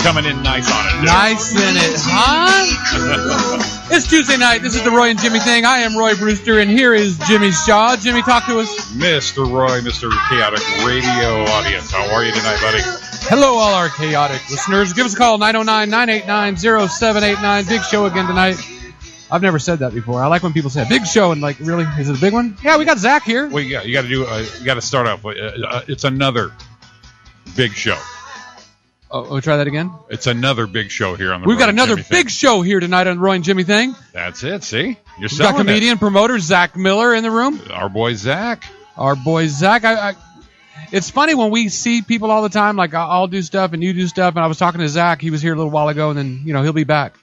coming in nice on it. Nice in it, huh? It's Tuesday night. This is the Roy and Jimmy thing. I am Roy Brewster, and here is Jimmy Shaw. Jimmy, talk to us. Mr. Roy, Mr. Chaotic Radio audience. How are you tonight, buddy? Hello, all our chaotic listeners. Give us a call, 909-989-0789. Big show again tonight. I've never said that before. I like when people say big show and like, really, is it a big one? Yeah, we got Zach here. Well, you got to do. You got to start off. It's another big show. Oh, try that again. It's another big show here on the. We've got Roy another Jimmy big show here tonight on the Roy and Jimmy thing. That's it. See, you're We've got comedian promoter Zach Miller in the room. Our boy Zach. It's funny when we see people all the time. Like I'll do stuff and you do stuff. And I was talking to Zach. He was here a little while ago, and then he'll be back.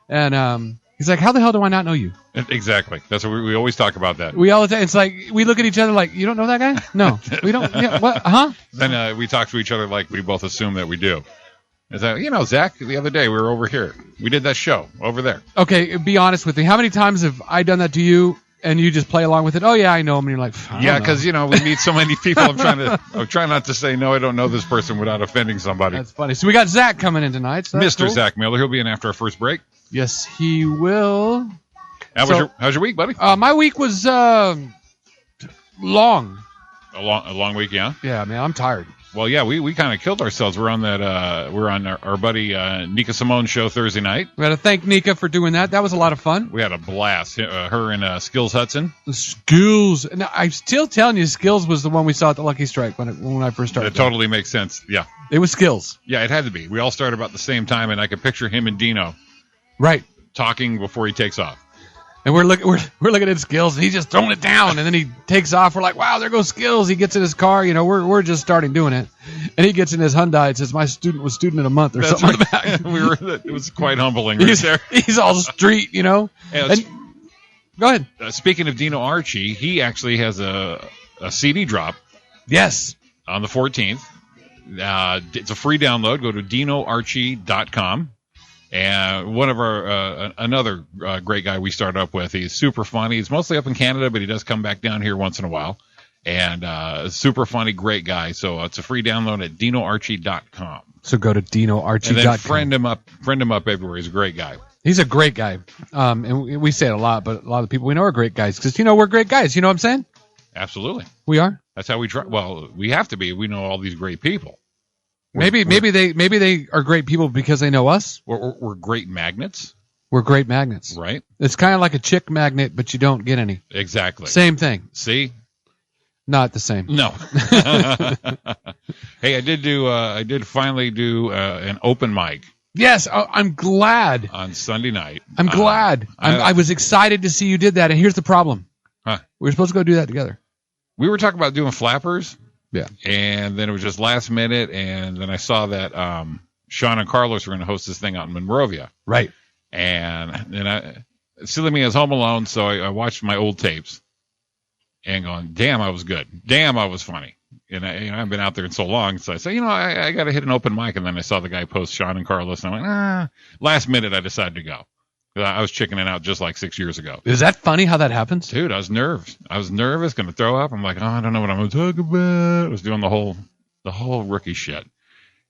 And he's like, "How the hell do I not know you?" Exactly. That's what we always talk about that. We all the time. It's like we look at each other like, "You don't know that guy?" No, we don't. Yeah, what? Huh? Then we talk to each other like we both assume that we do. It's like, Zach, the other day we were over here. We did that show over there. Okay, be honest with me. How many times have I done that to you? And you just play along with it. Oh yeah, I know him. And you're like, yeah, because we meet so many people. I'm trying not to say no, I don't know this person without offending somebody. That's funny. So we got Zach coming in tonight. So Mr. Cool. Zach Miller. He'll be in after our first break. Yes, he will. How's your week, buddy? My week was long. A long week, yeah. Yeah, man, I'm tired. Well, yeah, we kind of killed ourselves. We're on that. We're on our buddy Nika Simone's show Thursday night. We had to thank Nika for doing that. That was a lot of fun. We had a blast. Her and Skills Hudson. Skills. And I'm still telling you, Skills was the one we saw at the Lucky Strike when I first started. It totally makes sense. Yeah. It was Skills. Yeah, it had to be. We all started about the same time, and I could picture him and Dino. Right. Talking before he takes off. And we're looking at Skills, and he's just throwing it down, and then he takes off. We're like, wow, there goes Skills. He gets in his car. We're just starting doing it, and he gets in his Hyundai. It says, "My student was student in a month," or That's something right. like that. It was quite humbling right there. He's all street, And, go ahead. Speaking of Dino Archie, he actually has a CD drop. Yes. On the 14th. It's a free download. Go to dinoarchie.com. And one of our another great guy we started up with. He's super funny. He's mostly up in Canada, but he does come back down here once in a while. And super funny, great guy. So it's a free download at dinoarchie.com. So go to dinoarchie.com. And then friend him up everywhere. He's a great guy. He's a great guy. And we say it a lot, but a lot of people we know are great guys because we're great guys. You know what I'm saying? Absolutely. We are. That's how we try. Well, we have to be. We know all these great people. Maybe they are great people because they know us. We're great magnets. We're great magnets. Right. It's kind of like a chick magnet, but you don't get any. Exactly. Same thing. See? Not the same. No. Hey, I did finally do an open mic. Yes, I'm glad. On Sunday night. I'm glad. I was excited to see you did that, and here's the problem. Huh? We were supposed to go do that together. We were talking about doing flappers. Yeah. And then it was just last minute, and then I saw that Sean and Carlos were going to host this thing out in Monrovia. Right. And then silly me, I was home alone, so I watched my old tapes and going, damn, I was good. Damn, I was funny. And I've been out there in so long, so I said, I got to hit an open mic. And then I saw the guy post Sean and Carlos, and I went, last minute I decided to go. I was chickening out just like 6 years ago. Is that funny how that happens? Dude, I was nervous. Going to throw up. I'm like, I don't know what I'm going to talk about. I was doing the whole rookie shit.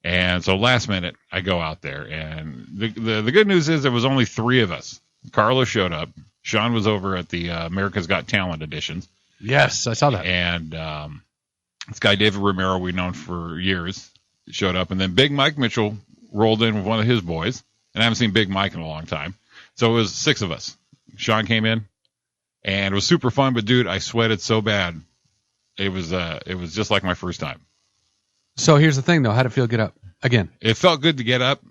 And so last minute, I go out there. And the good news is there was only 3 of us. Carlos showed up. Sean was over at the America's Got Talent editions. Yes, I saw that. And this guy, David Romero, we've known for years, showed up. And then Big Mike Mitchell rolled in with one of his boys. And I haven't seen Big Mike in a long time. So it was 6 of us. Sean came in, and it was super fun. But dude, I sweated so bad. It was just like my first time. So here's the thing, though. How'd it feel to get up again? It felt good to get up.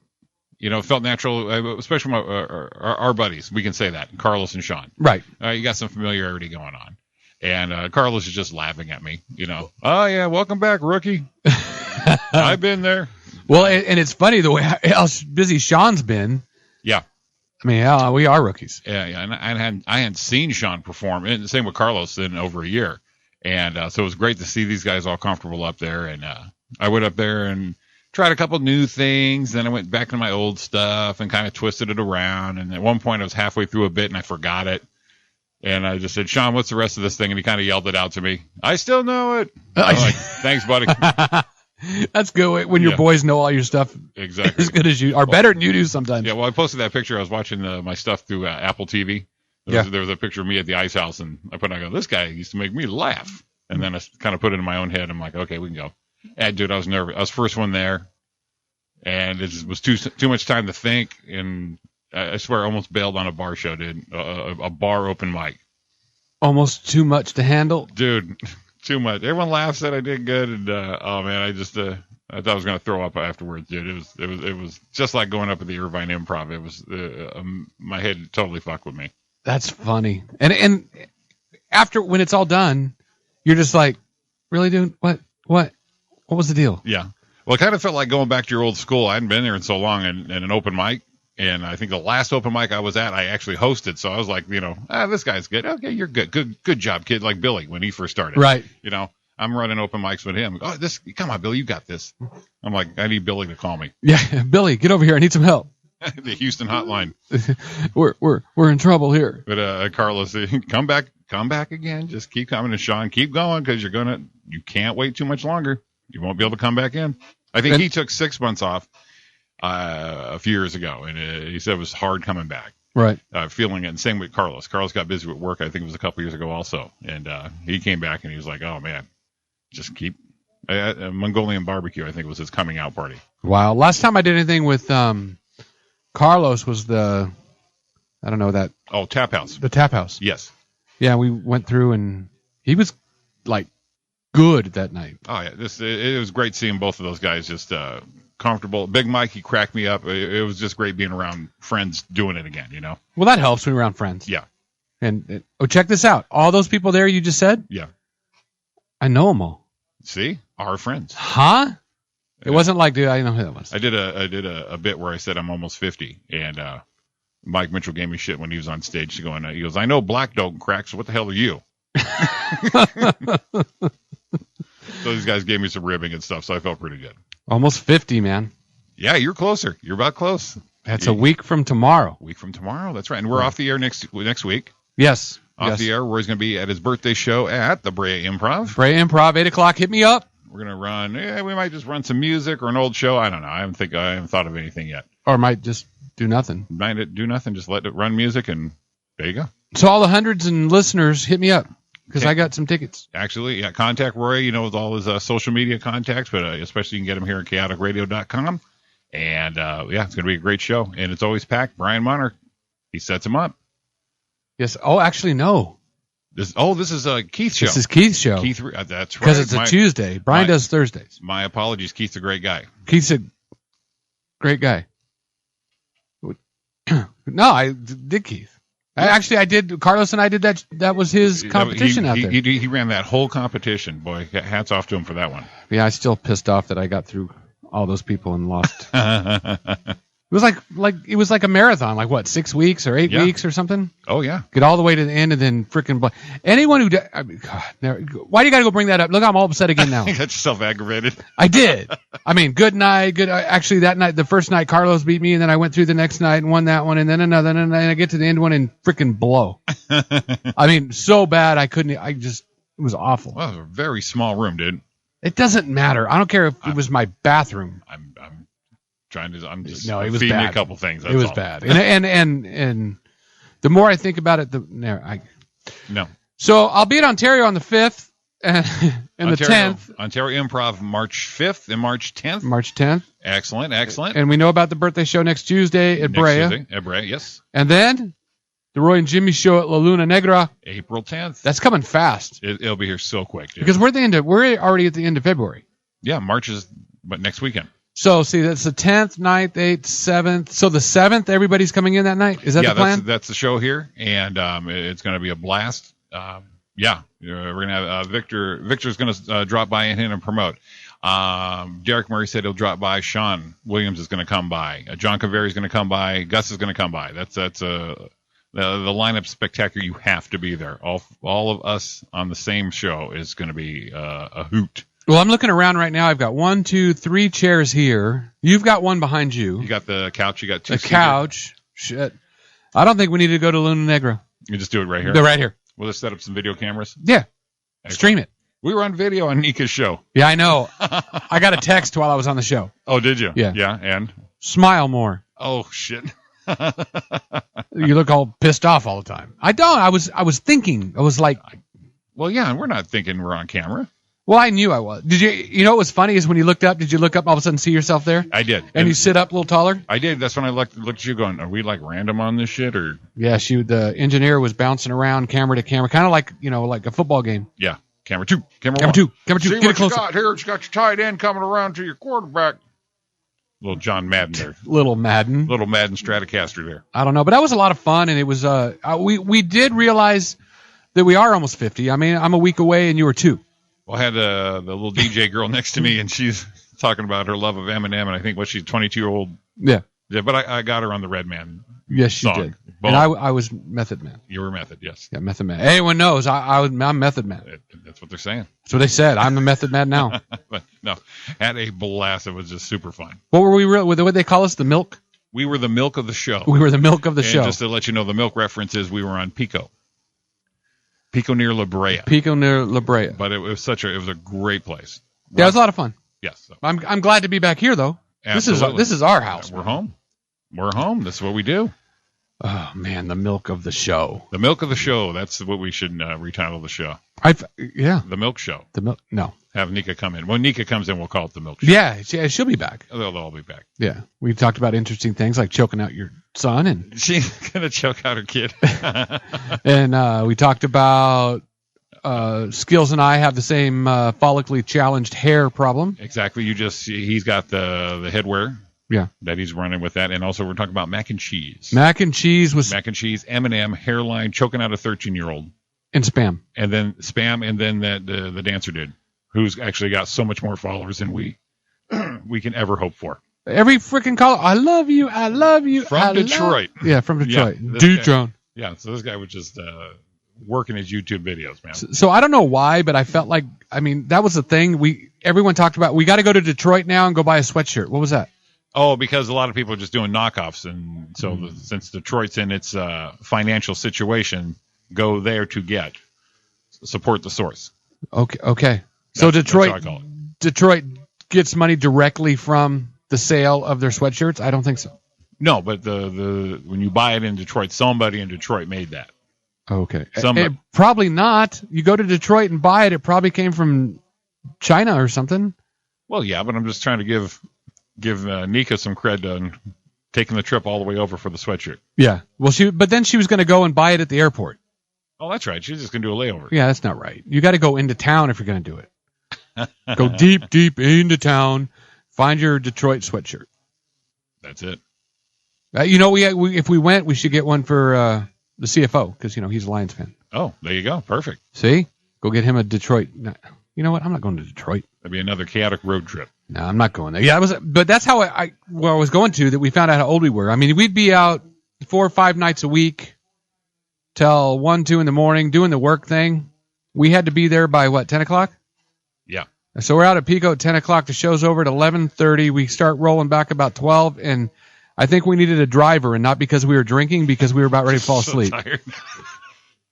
It felt natural, especially our buddies. We can say that, Carlos and Sean. Right. You got some familiarity going on, and Carlos is just laughing at me. Oh yeah, welcome back, rookie. I've been there. Well, and it's funny the way how busy Sean's been. Yeah. I mean, we are rookies. Yeah, and I hadn't seen Sean perform, and the same with Carlos in over a year, and so it was great to see these guys all comfortable up there. And I went up there and tried a couple new things. Then I went back to my old stuff and kind of twisted it around. And at one point, I was halfway through a bit and I forgot it. And I just said, "Sean, what's the rest of this thing?" And he kind of yelled it out to me. I still know it. I'm like, "Thanks, buddy." That's good when your boys know all your stuff exactly as good as you, or better than you do sometimes. Yeah, well, I posted that picture. I was watching my stuff through Apple TV. There was a picture of me at the ice house, and I go, this guy used to make me laugh. And then I kind of put it in my own head. I'm like, okay, we can go. And dude, I was nervous. I was first one there, and it was too much time to think. And I swear, I almost bailed on a bar show, dude. A bar open mic. Almost too much to handle, dude. Too much. Everyone laughs that I did good, and oh man, I thought I was gonna throw up afterwards, dude. It was just like going up at the Irvine Improv. It was my head totally fucked with me. That's funny. And after when it's all done, you're just like, really, dude? What was the deal? Yeah. Well, it kind of felt like going back to your old school. I hadn't been there in so long, and an open mic. And I think the last open mic I was at, I actually hosted. So I was like, this guy's good. Okay, you're good. Good job, kid. Like Billy when he first started. Right. I'm running open mics with him. Oh, come on, Billy, you got this. I'm like, I need Billy to call me. Yeah, Billy, get over here. I need some help. The Houston hotline. we're in trouble here. But Carlos, come back again. Just keep coming. And Sean, keep going because you can't wait too much longer. You won't be able to come back in. I think he took 6 months off a few years ago, and he said it was hard coming back. Right. Feeling it. And same with Carlos. Carlos got busy with work. I think it was a couple years ago also, and he came back and he was like, "Oh man, just keep." Mongolian barbecue, I think, was his coming out party. Wow. Last time I did anything with Carlos was the Tap House. The Tap House. Yes. Yeah, we went through and he was like good that night. Oh yeah, it was great seeing both of those guys just comfortable. Big Mike, he cracked me up. It was just great being around friends doing it again. Well, that helps when you're around friends. Yeah. And check this out. All those people there you just said. Yeah. I know them all. See, our friends. Huh? It wasn't like, dude, I know who that was. I did a bit where I said I'm almost 50, and Mike Mitchell gave me shit when he was on stage. He goes, I know black don't crack, so what the hell are you? So these guys gave me some ribbing and stuff, so I felt pretty good. Almost 50, man. Yeah, you're closer. You're about close. That's a week from tomorrow. That's right. And we're off the air next week. Yes. The air. Roy's going to be at his birthday show at the Brea Improv. Brea Improv, 8 o'clock. Hit me up. We're going to run. Yeah, we might just run some music or an old show. I don't know. I haven't thought of anything yet. Or might just do nothing. Might do nothing. Just let it run music, and there you go. So all the hundreds and listeners, hit me up. Because I got some tickets. Actually, yeah, contact Roy, with all his social media contacts, but especially you can get him here at chaoticradio.com. And, it's going to be a great show. And it's always packed. Brian Monarch, he sets him up. Yes. Oh, actually, no. This is Keith's show. This is Keith's show. Keith, that's right. Because it's a Tuesday. Brian does Thursdays. My apologies. Keith's a great guy. Keith's a great guy. No, I did Keith. I did. Carlos and I did that. That was his competition out there. He ran that whole competition. Boy, hats off to him for that one. Yeah, I still pissed off that I got through all those people and lost. It was like a marathon. Like what, 6 weeks or 8 weeks or something? Oh yeah. Get all the way to the end and then freaking. Anyone who, why do you got to go bring that up? Look, I'm all upset again now. You got yourself aggravated. I did. I mean, good night. Actually, that night, the first night, Carlos beat me, and then I went through the next night and won that one, and then another, and then I get to the end one and freaking blow. I mean, so bad it was awful. Well, it was a very small room, dude. It doesn't matter. I don't care if it was my bathroom. I'm just no, it was feeding bad. A couple things. It was all bad. And the more I think about it, no. So I'll be at Ontario on the 5th and the 10th. Ontario Improv March 5th and March 10th. March 10th. Excellent. And we know about the birthday show next Tuesday at Brea. At Brea, yes. And then the Roy and Jimmy show at La Luna Negra. April 10th. That's coming fast. It'll be here so quick, dude. Because we're already at the end of February. Yeah, March is next weekend. So, see, that's the 10th, 9th, 8th, 7th. So the 7th, everybody's coming in that night? Is that the plan? That's the show here, and it's going to be a blast. We're going to have Victor. Victor's going to drop by and promote. Derek Murray said he'll drop by. Sean Williams is going to come by. John Caveri is going to come by. Gus is going to come by. That's the lineup spectacular. You have to be there. All of us on the same show is going to be a hoot. Well, I'm looking around right now. I've got 1, 2, 3 chairs here. You've got one behind you. You got the couch. You got 2 seated. Couch. Shit. I don't think we need to go to Luna Negra. You just do it right here? They're right here. We'll just set up some video cameras? Yeah. Excellent. Stream it. We were on video on Nika's show. Yeah, I know. I got a text while I was on the show. Oh, did you? Yeah. Yeah, and? Smile more. Oh, shit. You look all pissed off all the time. I don't. I was thinking. I was like, well, yeah, and we're not thinking we're on camera. well, I knew I was. Did you? You know what was funny is when you looked up. Did you look up and all of a sudden see yourself there? I did. And you sit up a little taller. I did. That's when I looked at you, going, "Are we like random on this shit?" Or Yeah, the engineer was bouncing around camera to camera, kind of like like a football game. yeah, camera two, camera Camera one. two, camera two. See Get it what you closer. got here? You got your tight end coming around to your quarterback. Little John Madden there. Little Madden. Little Madden Stratocaster there. I don't know, but that was a lot of fun, and it was. We did realize that we are almost 50. I mean, I'm a week away, and you were 2. Well, I had the little DJ girl next to me, and she's talking about her love of Eminem, and I think she's 22-year-old. Yeah. Yeah, but I got her on the Red Man. Yes, she song. did. Boom. And I was Method Man. You were Method, yes. Yeah, Method Man. Anyone knows I'm Method Man. That's what they're saying. That's what they said. I'm the Method Man now. But no, had a blast. It was just super fun. What were we? What did they call us? The milk? We were the milk of the show. We were the milk of the And show. just to let you know, the milk reference is we were on Pico near La Brea. Pico near La Brea. But it was a great place. Yeah, it was a lot of fun. Yes. So, I'm glad to be back here though. absolutely. This is our house. We're home. We're home. This is what we do. Oh man, the milk of the show. The milk of the show. That's what we should retitle the show. Yeah. The milk show. The milk. No. Have Nika come in. When Nika comes in, we'll call it the milk show. Yeah, she'll be back. They'll all be back. Yeah, we talked about interesting things like choking out your son, and She's gonna choke out her kid. and we talked about Skills and I have the same follically challenged hair problem. Exactly. He's got the headwear. Yeah. That he's running with that, and also we're talking about mac and cheese. Mac and cheese was Eminem hairline choking out a 13-year-old. and spam. And then spam, and then that the dancer dude, who's actually got so much more followers than we can ever hope for. Every freaking call. I love you. I love you. From Detroit. Yeah, from Detroit. Yeah, Detroit. Yeah, so this guy was just working his YouTube videos, man. So I don't know why, but I felt like, I mean, that was the thing. Everyone talked about, we got to go to Detroit now and go buy a sweatshirt. What was that? Oh, because a lot of people are just doing knockoffs, and so since Detroit's in its financial situation, go there to support the source. Okay. So That's how I call it. Detroit gets money directly from the sale of their sweatshirts? I don't think so. No, but the when you buy it in Detroit, somebody in Detroit made that. Okay. Somebody. Probably not. You go to Detroit and buy it. It probably came from China or something. Well, yeah, but I'm just trying to give Nika some cred on taking the trip all the way over for the sweatshirt. Yeah. Well, but then she was going to go and buy it at the airport. Oh, that's right. She's just going to do a layover. Yeah, that's not right. You got to go into town if you're going to do it. Go deep, deep into town. Find your Detroit sweatshirt. That's it. If we went, we should get one for the CFO because he's a Lions fan. Oh, there you go. Perfect. See, go get him a Detroit. No, you know what? I'm not going to Detroit. That'd be another chaotic road trip. No, I'm not going there. Yeah, but that's how where I was going to, that we found out how old we were. I mean, we'd be out 4 or 5 nights a week till 1, 2 in the morning doing the work thing. We had to be there by 10 o'clock? Yeah. So we're out at Pico at 10 o'clock. The show's over at 11:30. We start rolling back about 12, and I think we needed a driver, and not because we were drinking, because we were about ready to fall asleep. Tired.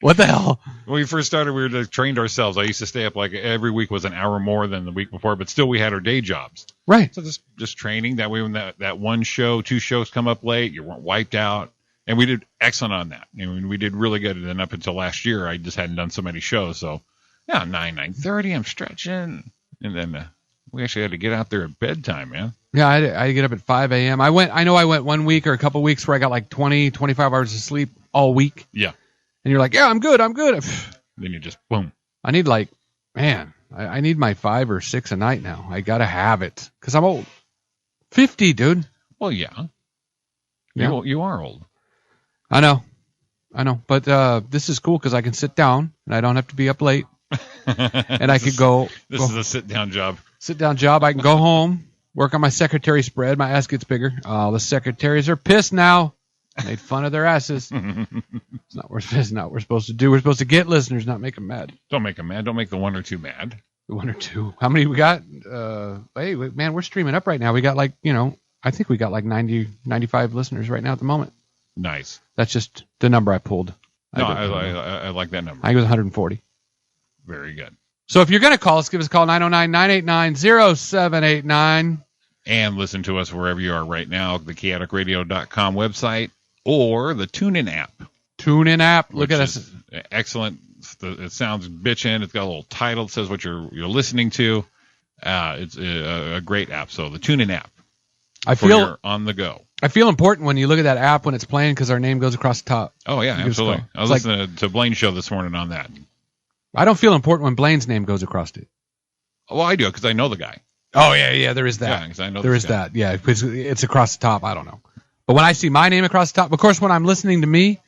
What the hell? When we first started, we were trained ourselves. I used to stay up like every week was an hour more than the week before, but still we had our day jobs. Right. So just training. That way when that one show, 2 shows come up late, you weren't wiped out. And we did excellent on that. I mean, we did really good. And then up until last year, I just hadn't done so many shows. So, 9:30, I'm stretching. And then we actually had to get out there at bedtime, man. Yeah, I had to get up at 5 a.m. I went 1 week or a couple weeks where I got like 20, 25 hours of sleep all week. Yeah. And you're like, yeah, I'm good. Then you just, boom. I need I need my 5 or 6 a night now. I got to have it because I'm old. 50, dude. Well, yeah. Yeah. You are old. I know. But this is cool because I can sit down and I don't have to be up late. And I could go. This is a sit-down job. Sit-down job. I can go home, work on my secretary spread. My ass gets bigger. Oh, the secretaries are pissed now. Made fun of their asses. It's not what we're supposed to do. We're supposed to get listeners, not make them mad. Don't make them mad. Don't make the 1 or 2 mad. 1 or 2. How many we got? Hey, man, we're streaming up right now. We got I think we got 90, 95 listeners right now at the moment. Nice. That's just the number I pulled. No, I like that number. I think it was 140. Very good. So if you're going to call us, give us a call, 909-989-0789. And listen to us wherever you are right now, the chaoticradio.com website or the TuneIn app. TuneIn app. Look at us. Excellent. It sounds bitchin'. It's got a little title that says what you're listening to. It's a great app. So the TuneIn app. You're on the go. I feel important when you look at that app when it's playing because our name goes across the top. Oh, yeah, absolutely. I was listening to Blaine's show this morning on that. I don't feel important when Blaine's name goes across it. Well, I do because I know the guy. Oh, yeah, there is that. Yeah, because I know there is that. Yeah, because it's across the top. I don't know. But when I see my name across the top, of course, when I'm listening to me,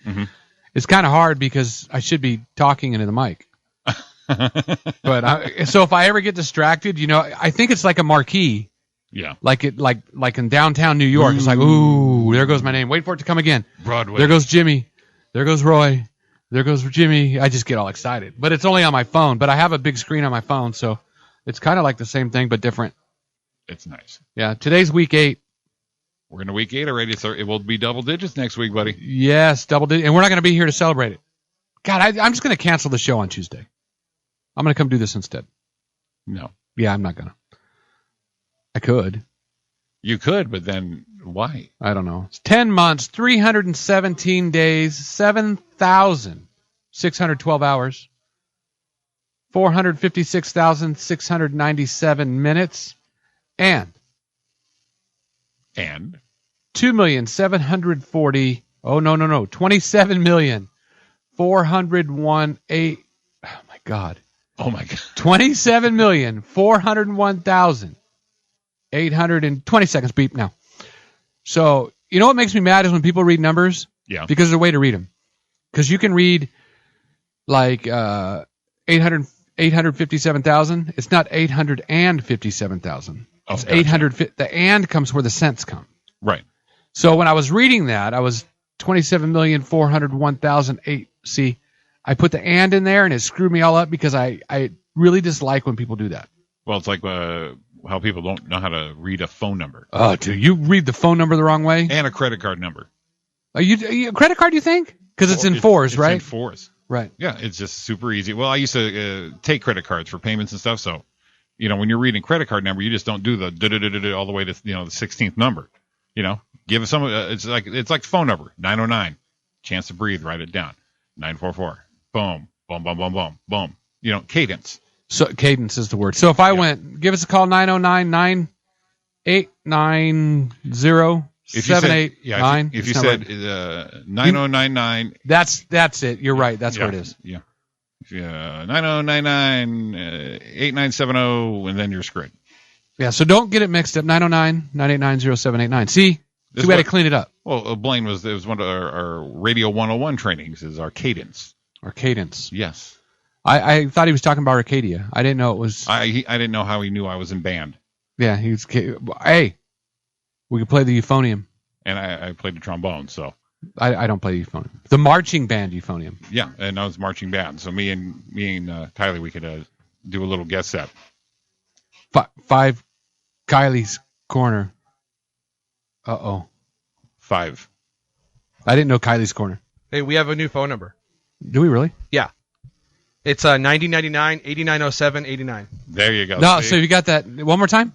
it's kind of hard because I should be talking into the mic. So if I ever get distracted, I think it's like a marquee. Yeah. Like in downtown New York. Ooh. It's like, ooh, there goes my name. Wait for it to come again. Broadway. There goes Jimmy. There goes Roy. There goes Jimmy. I just get all excited. But it's only on my phone. But I have a big screen on my phone, so it's kind of like the same thing but different. It's nice. Yeah. Today's week 8. We're in week 8 already, so it will be double digits next week, buddy. Yes, double digits. And we're not going to be here to celebrate it. God, I'm just going to cancel the show on Tuesday. I'm going to come do this instead. No. Yeah, I'm not going to. I could. You could, but then why? I don't know. It's 10 months, 317 days, 7,612 hours, 456,697 minutes, and 2,740,000. Oh, no. 27,401,800. Oh, my God. 27,401,820 seconds. Beep now. So, you know what makes me mad is when people read numbers? Yeah. Because there's a way to read them. Because you can read like 857,000. It's not 857,000. Oh, it's gotcha. 800. The and comes where the cents come. Right. So when I was reading that, I was 27,401,008. See, I put the and in there and it screwed me all up because I really dislike when people do that. Well, it's like how people don't know how to read a phone number. Oh, dude, you read the phone number the wrong way? And a credit card number. Are you a credit card, you think? Because it's in fours, right? It's in fours. Right. Yeah, it's just super easy. Well, I used to take credit cards for payments and stuff, so, when you're reading credit card number, you just don't do the da-da-da-da-da all the way to, the 16th number. Give us some, it's like phone number, 909. Chance to breathe, write it down. 944. Boom, boom, boom, boom, boom, boom. Cadence. So cadence is the word. So if I went, give us a call, 909-989-0789. If you said 9099. That's it. You're right. That's what it is. Yeah. 9099-8970, and then you're screwed. Yeah, so don't get it mixed up. 909-989-0789. See, we had to clean it up. Well, Blaine was one of our Radio 101 trainings is our cadence. Our cadence. Yes. I thought he was talking about Arcadia. I didn't know it was. I didn't know how he knew I was in band. Yeah, he was. Hey, we could play the euphonium. And I played the trombone, so. I don't play euphonium. The marching band euphonium. Yeah, and I was marching band. So me and Kylie, we could do a little guest set. 5 Kylie's Corner. Uh-oh. 5. I didn't know Kylie's Corner. Hey, we have a new phone number. Do we really? Yeah. It's 9099-8907-89. There you go. No, see? so you got that one more time?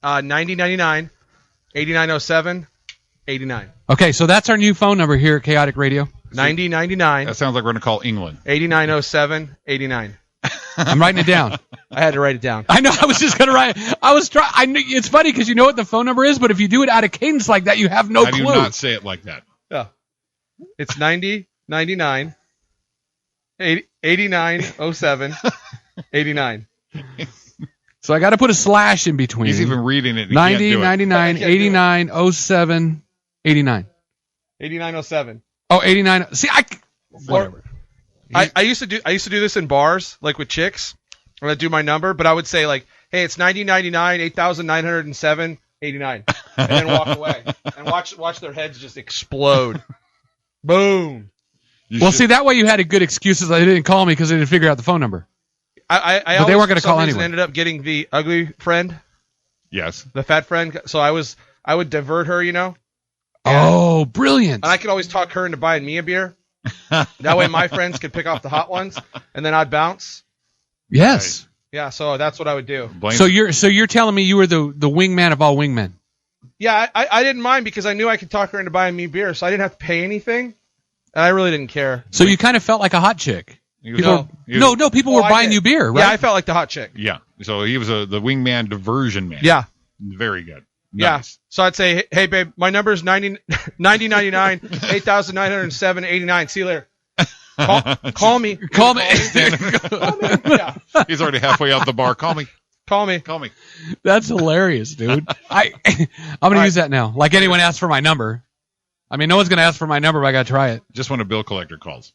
9099-8907-89. Okay, so that's our new phone number here at Chaotic Radio. 9099. That sounds like we're going to call England. 8907-89. I'm writing it down. I had to write it down. I know. I was just gonna write. I was trying. I knew it's funny because you know what the phone number is, but if you do it out of cadence like that, you have no clue. I do not say it like that. Yeah. It's 9099 8907 89. So I got to put a slash in between. He's even reading it. 90, 99, 89, 07, 89. 8907. Oh, 89. See, whatever. I used to do this in bars, like with chicks, when I do my number, but I would say like, hey, it's 9099, 8907, 89, and then walk away and watch their heads just explode. Boom. See, that way you had a good excuses. They didn't call me because they didn't figure out the phone number. But they weren't going to call anyway. Ended up getting the ugly friend. Yes. The fat friend. So I would divert her, Oh, brilliant. And I could always talk her into buying me a beer. That way my friends could pick off the hot ones, and then I'd bounce. Yes. Yeah, so that's what I would do. So you're telling me you were the wingman of all wingmen? Yeah, I didn't mind because I knew I could talk her into buying me beer, so I didn't have to pay anything, and I really didn't care. So you kind of felt like a hot chick. No, people were buying you beer, right? Yeah, I felt like the hot chick. Yeah. So he was the wingman diversion man. Yeah. Very good. Nice. Yeah. So I'd say, hey, babe, my number is 9099 8907 89. See you later. Call me. Call me. Yeah. He's already halfway out the bar. Call me. Call me. That's hilarious, dude. I'm gonna use that now. Like anyone asks for my number. I mean, no one's gonna ask for my number, but I gotta try it. Just when a bill collector calls.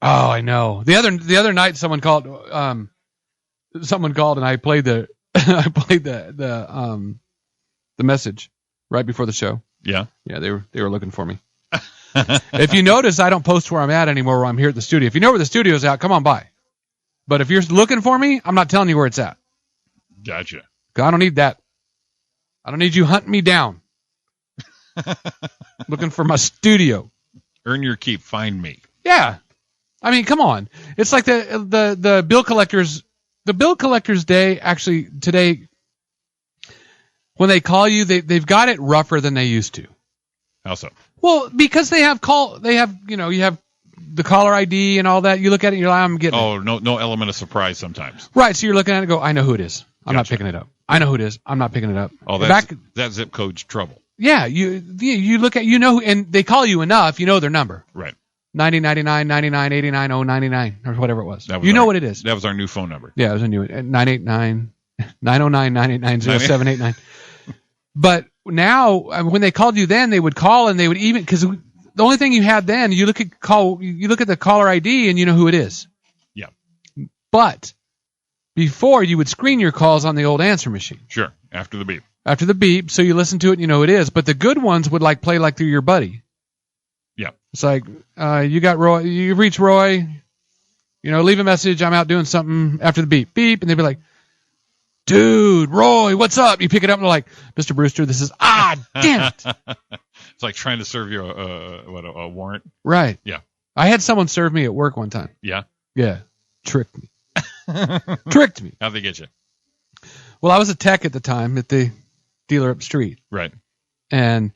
Oh, I know. The other night, someone called. Someone called, and I played the message right before the show. Yeah. Yeah, they were looking for me. If you notice, I don't post where I'm at anymore. Where I'm here at the studio. If you know where the studio's at, come on by. But if you're looking for me, I'm not telling you where it's at. Gotcha. 'Cause I don't need that. I don't need you hunting me down. Looking for my studio. Earn your keep. Find me. Yeah. I mean, come on. It's like the bill collectors. The bill collectors day actually today. When they call you, they've got it rougher than they used to. How so? Well, because you have the caller ID and all that. You look at it and you're like, I'm getting it. Oh, no element of surprise sometimes. Right, so you're looking at it and go, I know who it is. I'm not Gotcha. picking it up. I know who it is. I'm not picking it up. Oh, that zip code's trouble. Yeah, you look at, and they call you enough, you know their number. Right. 9099 99 89 099 or whatever it was. What it is. That was our new phone number. Yeah, it was a new 989 909 989 0789. But now, when they called you then, they would call and they would even, because the only thing you had then, you look at the caller ID and you know who it is. Yeah. But before, you would screen your calls on the old answer machine. Sure. After the beep. After the beep, so you listen to it and you know who it is. But the good ones would play through your buddy. Yeah. It's like, you got Roy, you reach Roy, leave a message, I'm out doing something after the beep. Beep, and they'd be like, dude, Roy, what's up? You pick it up and they're like, Mr. Brewster, this is, damn it. It's like trying to serve you a warrant. Right. Yeah. I had someone serve me at work one time. Yeah. Yeah. Tricked me. Tricked me. How'd they get you? Well, I was a tech at the time at the dealer up the street. Right. And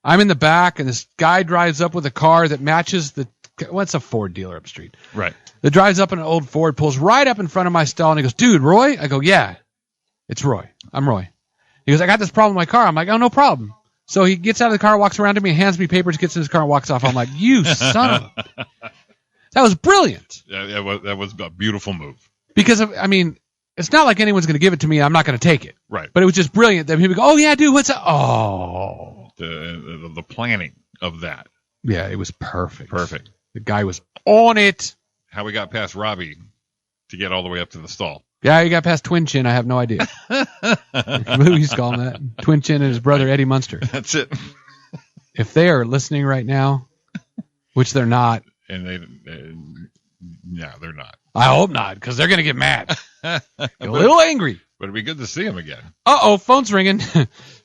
I'm in the back, and this guy drives up with a car that matches what's a Ford dealer up the street? Right. That drives up in an old Ford, pulls right up in front of my stall, and he goes, dude, Roy? I go, yeah, it's Roy. I'm Roy. He goes, I got this problem with my car. I'm like, oh, no problem. So he gets out of the car, walks around to me, hands me papers, gets in his car, and walks off. I'm like, you son of a... That was brilliant. That was a beautiful move. Because, it's not like anyone's going to give it to me. I'm not going to take it. Right. But it was just brilliant that people go, oh, yeah, dude, what's up? Oh. The planning of that. Yeah, it was perfect. Perfect. The guy was on it. How we got past Robbie to get all the way up to the stall. Yeah, he got past Twin Chin. I have no idea. We used to call him that. Twin Chin and his brother, Eddie Munster. That's it. If they are listening right now, which they're not. And no, they're not. I hope not, because they're going to get mad. A little angry. But it'd be good to see him again. Uh-oh, phone's ringing.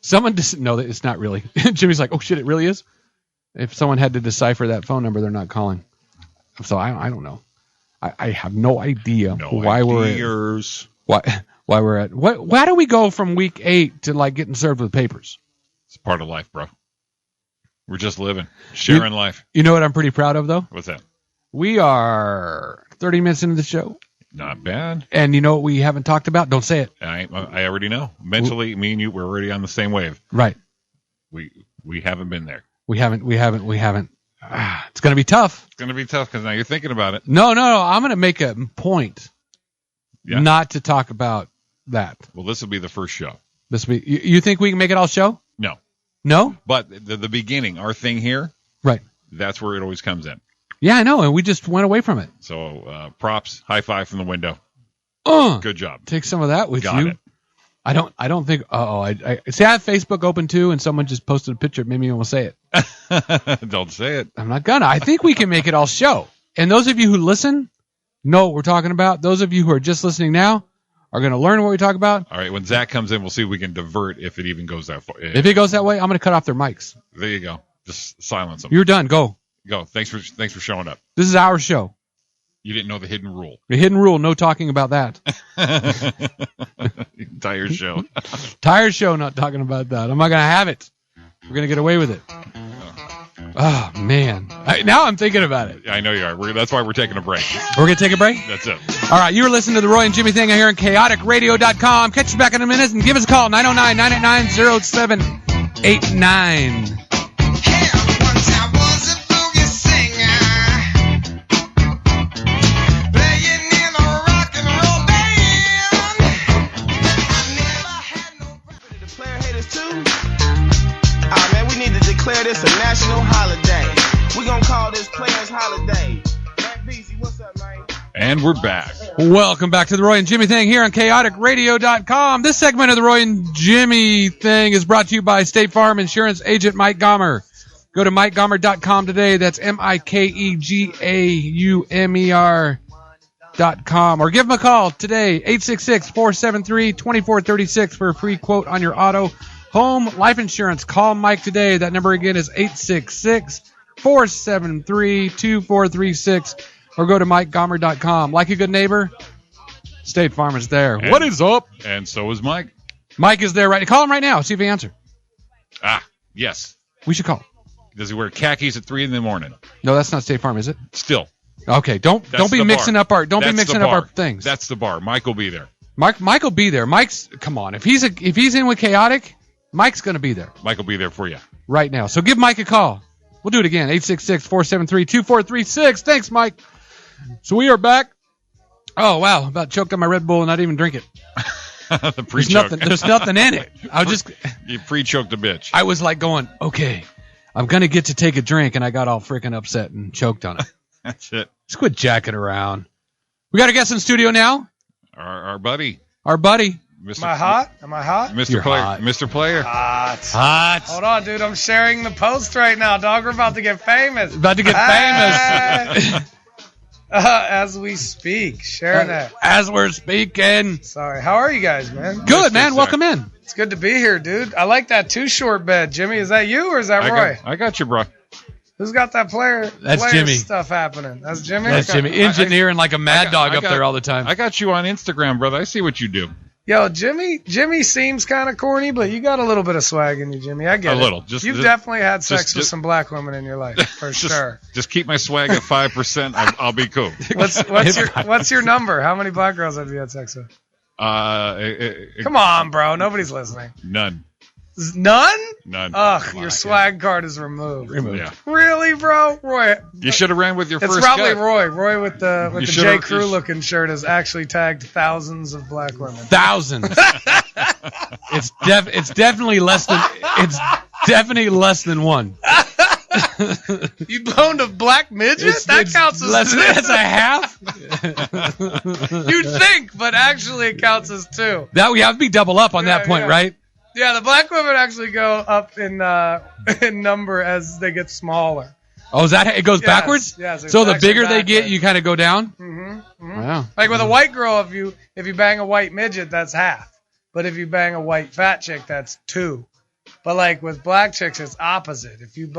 Someone no, it's not really. Jimmy's like, oh, shit, it really is? If someone had to decipher that phone number, they're not calling. So I don't know. I have no idea why we're at. Why do we go from week 8 to getting served with papers? It's part of life, bro. We're just living, sharing life. You know what I'm pretty proud of, though? What's that? We are 30 minutes into the show. Not bad. And you know what we haven't talked about? Don't say it. I already know. Mentally, me and you, we're already on the same wave. Right. We haven't been there. We haven't. It's going to be tough. It's going to be tough because now you're thinking about it. No. I'm going to make a point not to talk about that. Well, this will be the first show. You think we can make it all show? No. No? But the beginning, our thing here, right? That's where it always comes in. Yeah, I know, and we just went away from it. So props, high five from the window. Good job. Take some of that with Got you. It. I don't think. I see. I have Facebook open too, and someone just posted a picture. Maybe you will say it. Don't say it. I'm not gonna. I think we can make it all show. And those of you who listen know what we're talking about. Those of you who are just listening now are going to learn what we talk about. All right. When Zach comes in, we'll see if we can divert if it even goes that far. If it goes that way, I'm going to cut off their mics. There you go. Just silence them. You're done. Go. Thanks for showing up. This is our show. You didn't know the hidden rule. The hidden rule, no talking about that. Entire show. Entire show not talking about that. I'm not going to have it. We're going to get away with it. Oh, man. Now I'm thinking about it. I know you are. That's why we're taking a break. We're going to take a break? That's it. All right, you were listening to the Roy and Jimmy thing here on chaoticradio.com. Catch you back in a minute and give us a call, 909-989-0789. Declare this a national holiday. We're gonna call this Players Holiday. What's up, man? And we're back. Welcome back to the Roy and Jimmy thing here on chaoticradio.com. This segment of the Roy and Jimmy thing is brought to you by State Farm Insurance Agent Mike Gomer. Go to MikeGomer.com today. That's MikeGaumer.com. Or give him a call today, 866-473-2436 for a free quote on your auto, home, life insurance. Call Mike today. That number again is 866-473-2436. Or go to MikeGomer.com. Like a good neighbor, State Farm is there. And, what is up? And so is Mike. Mike is there right now. Call him right now. See if he answers. Yes. We should call. Does he wear khakis at 3 a.m? No, that's not State Farm, is it? Still. Okay, don't be mixing up our things. That's the bar. Mike will be there. Mike will be there. Come on. If he's in with Chaotic, Mike's going to be there. Mike will be there for you. Right now. So give Mike a call. We'll do it again. 866-473-2436. Thanks, Mike. So we are back. Oh, wow. About choked on my Red Bull and I didn't even drink it. There's nothing in it. You pre-choked a bitch. I was like going, okay, I'm going to get to take a drink, and I got all freaking upset and choked on it. That's it. Just quit jacking around. We got a guest in studio now. Our buddy. Am I hot? Mr. Player. Hot. Mr. Player. Hot. Hold on, dude. I'm sharing the post right now, dog. We're about to get famous. Famous. As we speak. Sharing that. As we're speaking. Sorry. How are you guys, man? Good, man. Welcome in. It's good to be here, dude. I like that too short bed. Jimmy, is that you or is that Roy? I got you, bro. Who's got that player Jimmy. stuff happening? That's Jimmy? That's Jimmy. Engineering like a mad dog up there all the time. I got you on Instagram, brother. I see what you do. Yo, Jimmy seems kind of corny, but you got a little bit of swag in you, Jimmy. I get it. A little. You've definitely had sex with some black women in your life, for sure. Just keep my swag at 5%. I'll be cool. What's your number? How many black girls have you had sex with? Come on, bro. Nobody's listening. None. None? None. Ugh, your swag card is removed. Yeah. Really, bro? Roy. You should have ran with your first It's probably cut. Roy. Roy with the J. Crew looking shirt has actually tagged thousands of black women. Thousands. It's definitely less than one. You boned a black midget? That counts as less. That's a half. You'd think, but actually it counts as two. That we have to be double up on that point, right? Yeah, the black women actually go up in number as they get smaller. Oh, is that it goes backwards? Yes. So the bigger they get, you kind of go down. Wow. Like with a white girl, if you bang a white midget, that's half. But if you bang a white fat chick, that's 2. But like with black chicks, it's opposite. If you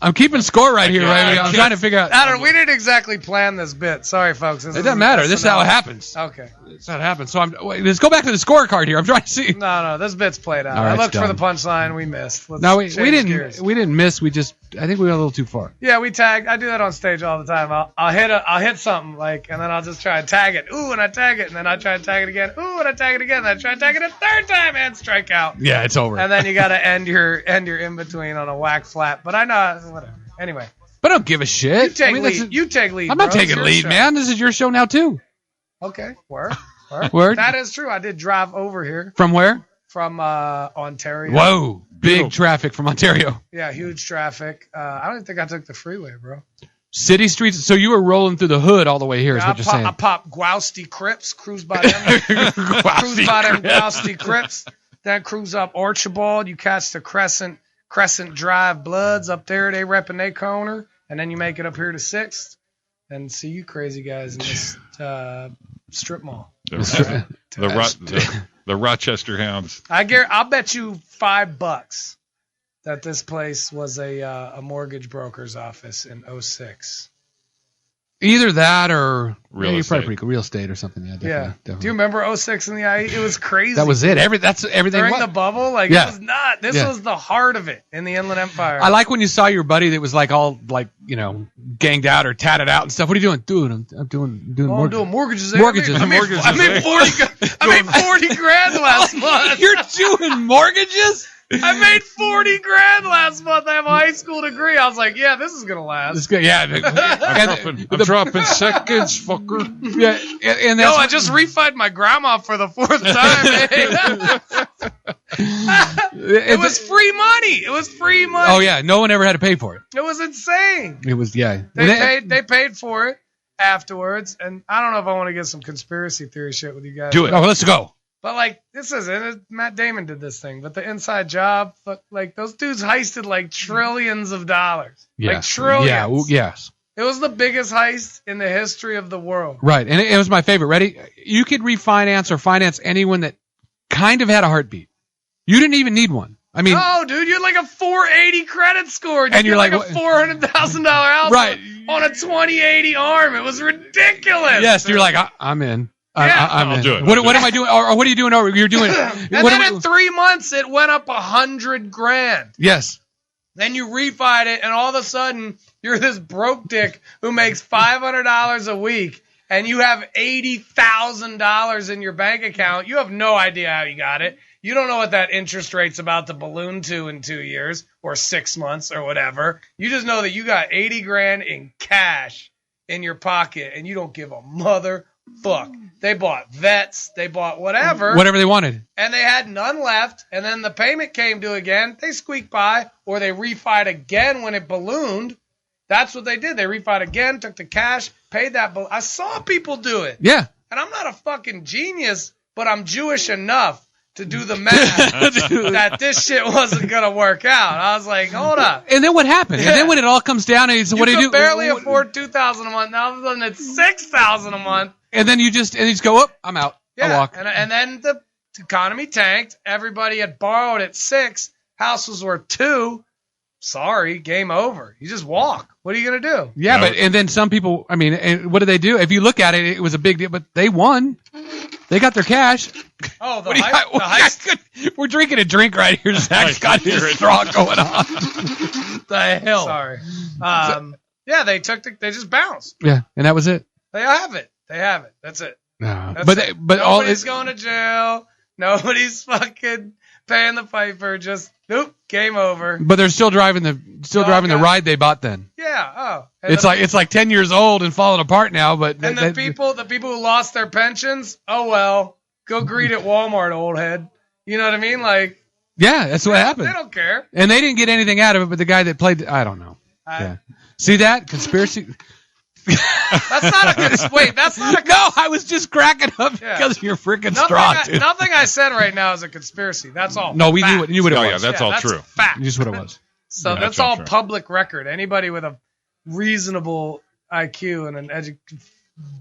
I'm keeping score right here, right? I'm trying to figure out. I don't know. We didn't exactly plan this bit. Sorry, folks. It doesn't matter. This is how it happens. Okay. This is how it happens. So let's go back to the scorecard here. I'm trying to see. No, this bit's played out. All right, I looked it's for the done. punchline. We missed. No, we didn't miss. I think we went a little too far. Yeah, we tag. I do that on stage all the time. I'll hit something and then I'll just try and tag it. Ooh, and I tag it, and then I try and tag it again. Ooh, and I tag it again, and I try and tag it a third time and strike out. Yeah, it's over. And then you got to end your in between on a whack flat. But I know whatever. Anyway. But I don't give a shit. You take lead. I'm not bro. taking lead, man. This is your show now too. Okay. Word. That is true. I did drive over here. From where? From Ontario. Whoa. Big traffic from Ontario. Yeah, huge traffic. I don't think I took the freeway, bro. City streets. So you were rolling through the hood all the way here, is what you're saying. I pop Gwousty Crips, cruise by them. Cruise by them Gwousty Crips. Then cruise up Archibald. You catch the Crescent Drive Bloods up there. They repping their corner. And then you make it up here to 6th and see you crazy guys in this strip mall. The Rochester Hounds. I'll bet you $5 that this place was a mortgage broker's office in 06. Either that or Real you're estate. probably pretty cool. Real estate or something. Yeah, definitely. Yeah. definitely. Do you remember 06 in the IE? It was crazy. That was it. That's everything. During was. the bubble, like Yeah. it was not. This Yeah. was the heart of it in the Inland Empire. I like when you saw your buddy that was like all like ganged out or tatted out and stuff. What are you doing? Dude, I'm doing I'm mortgage. doing mortgages. Mortgages. I made 40 grand last month. You're doing mortgages? I made 40 grand last month. I have a high school degree. I was like, yeah, this is gonna last. It's good. Yeah. I'm dropping seconds, fucker. Yeah. And that's I just refied my grandma for the 4th time. It was free money. It was free money. Oh yeah. No one ever had to pay for it. It was insane. It was They paid for it afterwards, and I don't know if I want to get some conspiracy theory shit with you guys. Do it. Oh, let's go. But like this isn't it. Matt Damon did this thing, but the inside job, like those dudes heisted like trillions of dollars. Yeah. Like trillions. Yeah. Yes. It was the biggest heist in the history of the world. Right. And it was my favorite. Ready? You could refinance or finance anyone that kind of had a heartbeat. You didn't even need one. I mean, No, dude, you're like a 480 credit score. And you're like, a $400,000 house Right. on a 2080 arm. It was ridiculous. yes, you're like, I'm in. Yeah. I'm I'll in. do it. What am I doing? Or what are you doing? Or you're doing. And then in 3 months, it went up 100 grand. Yes. Then you refied it, and all of a sudden, you're this broke dick who makes $500 a week, and you have $80,000 in your bank account. You have no idea how you got it. You don't know what that interest rate's about to balloon to in 2 years or 6 months or whatever. You just know that you got 80 grand in cash in your pocket, and you don't give a motherfuck. They bought vets, they bought whatever. Whatever they wanted. And they had none left, and then the payment came due again. They squeaked by, or they refied again when it ballooned. That's what they did. They refied again, took the cash, paid that. I saw people do it. Yeah. And I'm not a fucking genius, but I'm Jewish enough to do the math that this shit wasn't going to work out. I was like, hold up. And then what happened? And then when it all comes down, and it's, what do you do? You barely afford $2,000 a month. Now all of a sudden it's $6,000 a month. And then you just go up. I'm out. I Yeah, walk. and then the economy tanked. Everybody had borrowed at 6. Houses were 2. Sorry, game over. You just walk. What are you gonna do? Yeah, No. but and then some people. I mean, and what did they do? If you look at it, it was a big deal. But they won. They got their cash. Oh, the What do you- heist. We're drinking a drink right here. Zach's got his straw going on. The hell. Sorry. Yeah, they just bounced. Yeah, and that was it. They have it. That's it. No. That's But it. all Nobody's it's going to jail. Nobody's fucking paying the piper. Just nope. Game over. but they're still driving the Okay. ride they bought then. Yeah. Oh. And It's like 10 years old and falling apart now. But And the people who lost their pensions, oh well, go greet at Walmart, old head. You know what I mean? Like, yeah, that's what happened. they don't care. And they didn't get anything out of it. But the guy that played, I don't know. Yeah. See that conspiracy? That's not a wait. That's not a No, I was just cracking up Yeah. because of your freaking straw, dude. nothing I said right now is a conspiracy. That's all. No, we fact. knew what it Oh, was. yeah, that's all true. Fact. Just what it was. So Yeah, that's that's all all true. public record. Anybody with a reasonable IQ and an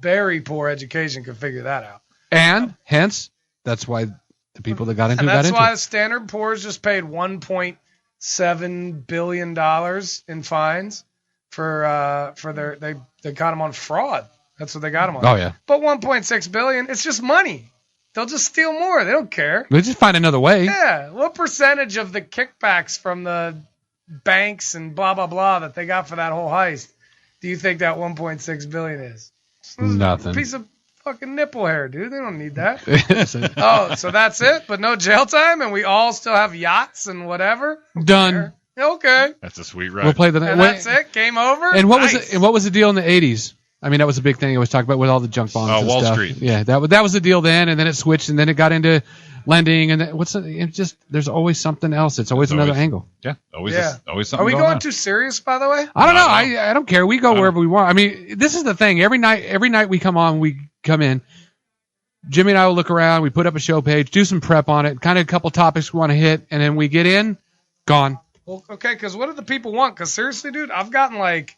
very poor education could figure that out. And hence, that's why the people that got into And it got that's into why it. Standard & Poor's just paid $1.7 billion in fines for they got them on fraud. That's what they got them on. Oh, yeah. But $1.6 billion, it's just money. They'll just steal more. They don't care. They just find another way. Yeah. What percentage of the kickbacks from the banks and blah blah blah that they got for that whole heist do you think that 1.6 billion is? Nothing. Piece of fucking nipple hair, dude. They don't need that. So, Oh, so that's it, but no jail time, and we all still have yachts and whatever. done. Okay, That's a sweet ride. We'll play the. and that's it. Game over. And what was Nice. it? And what was the deal in the 80s? I mean, that was a big thing. It was talked about with all the junk bonds. and Wall stuff. Street. Yeah, that was the deal then, and then it switched, and then it got into lending, and then, it just there's always something else. It's always another angle. Yeah, always Yeah. always something Are we going going on. too serious, by the way? I don't know. No. I don't care. We go wherever we want. I mean, this is the thing. Every night we come on, we come in. Jimmy and I will look around. We put up a show page, do some prep on it, kind of a couple topics we want to hit, and then we get in, gone. Well, okay, because what do the people want? Because seriously, dude, I've gotten like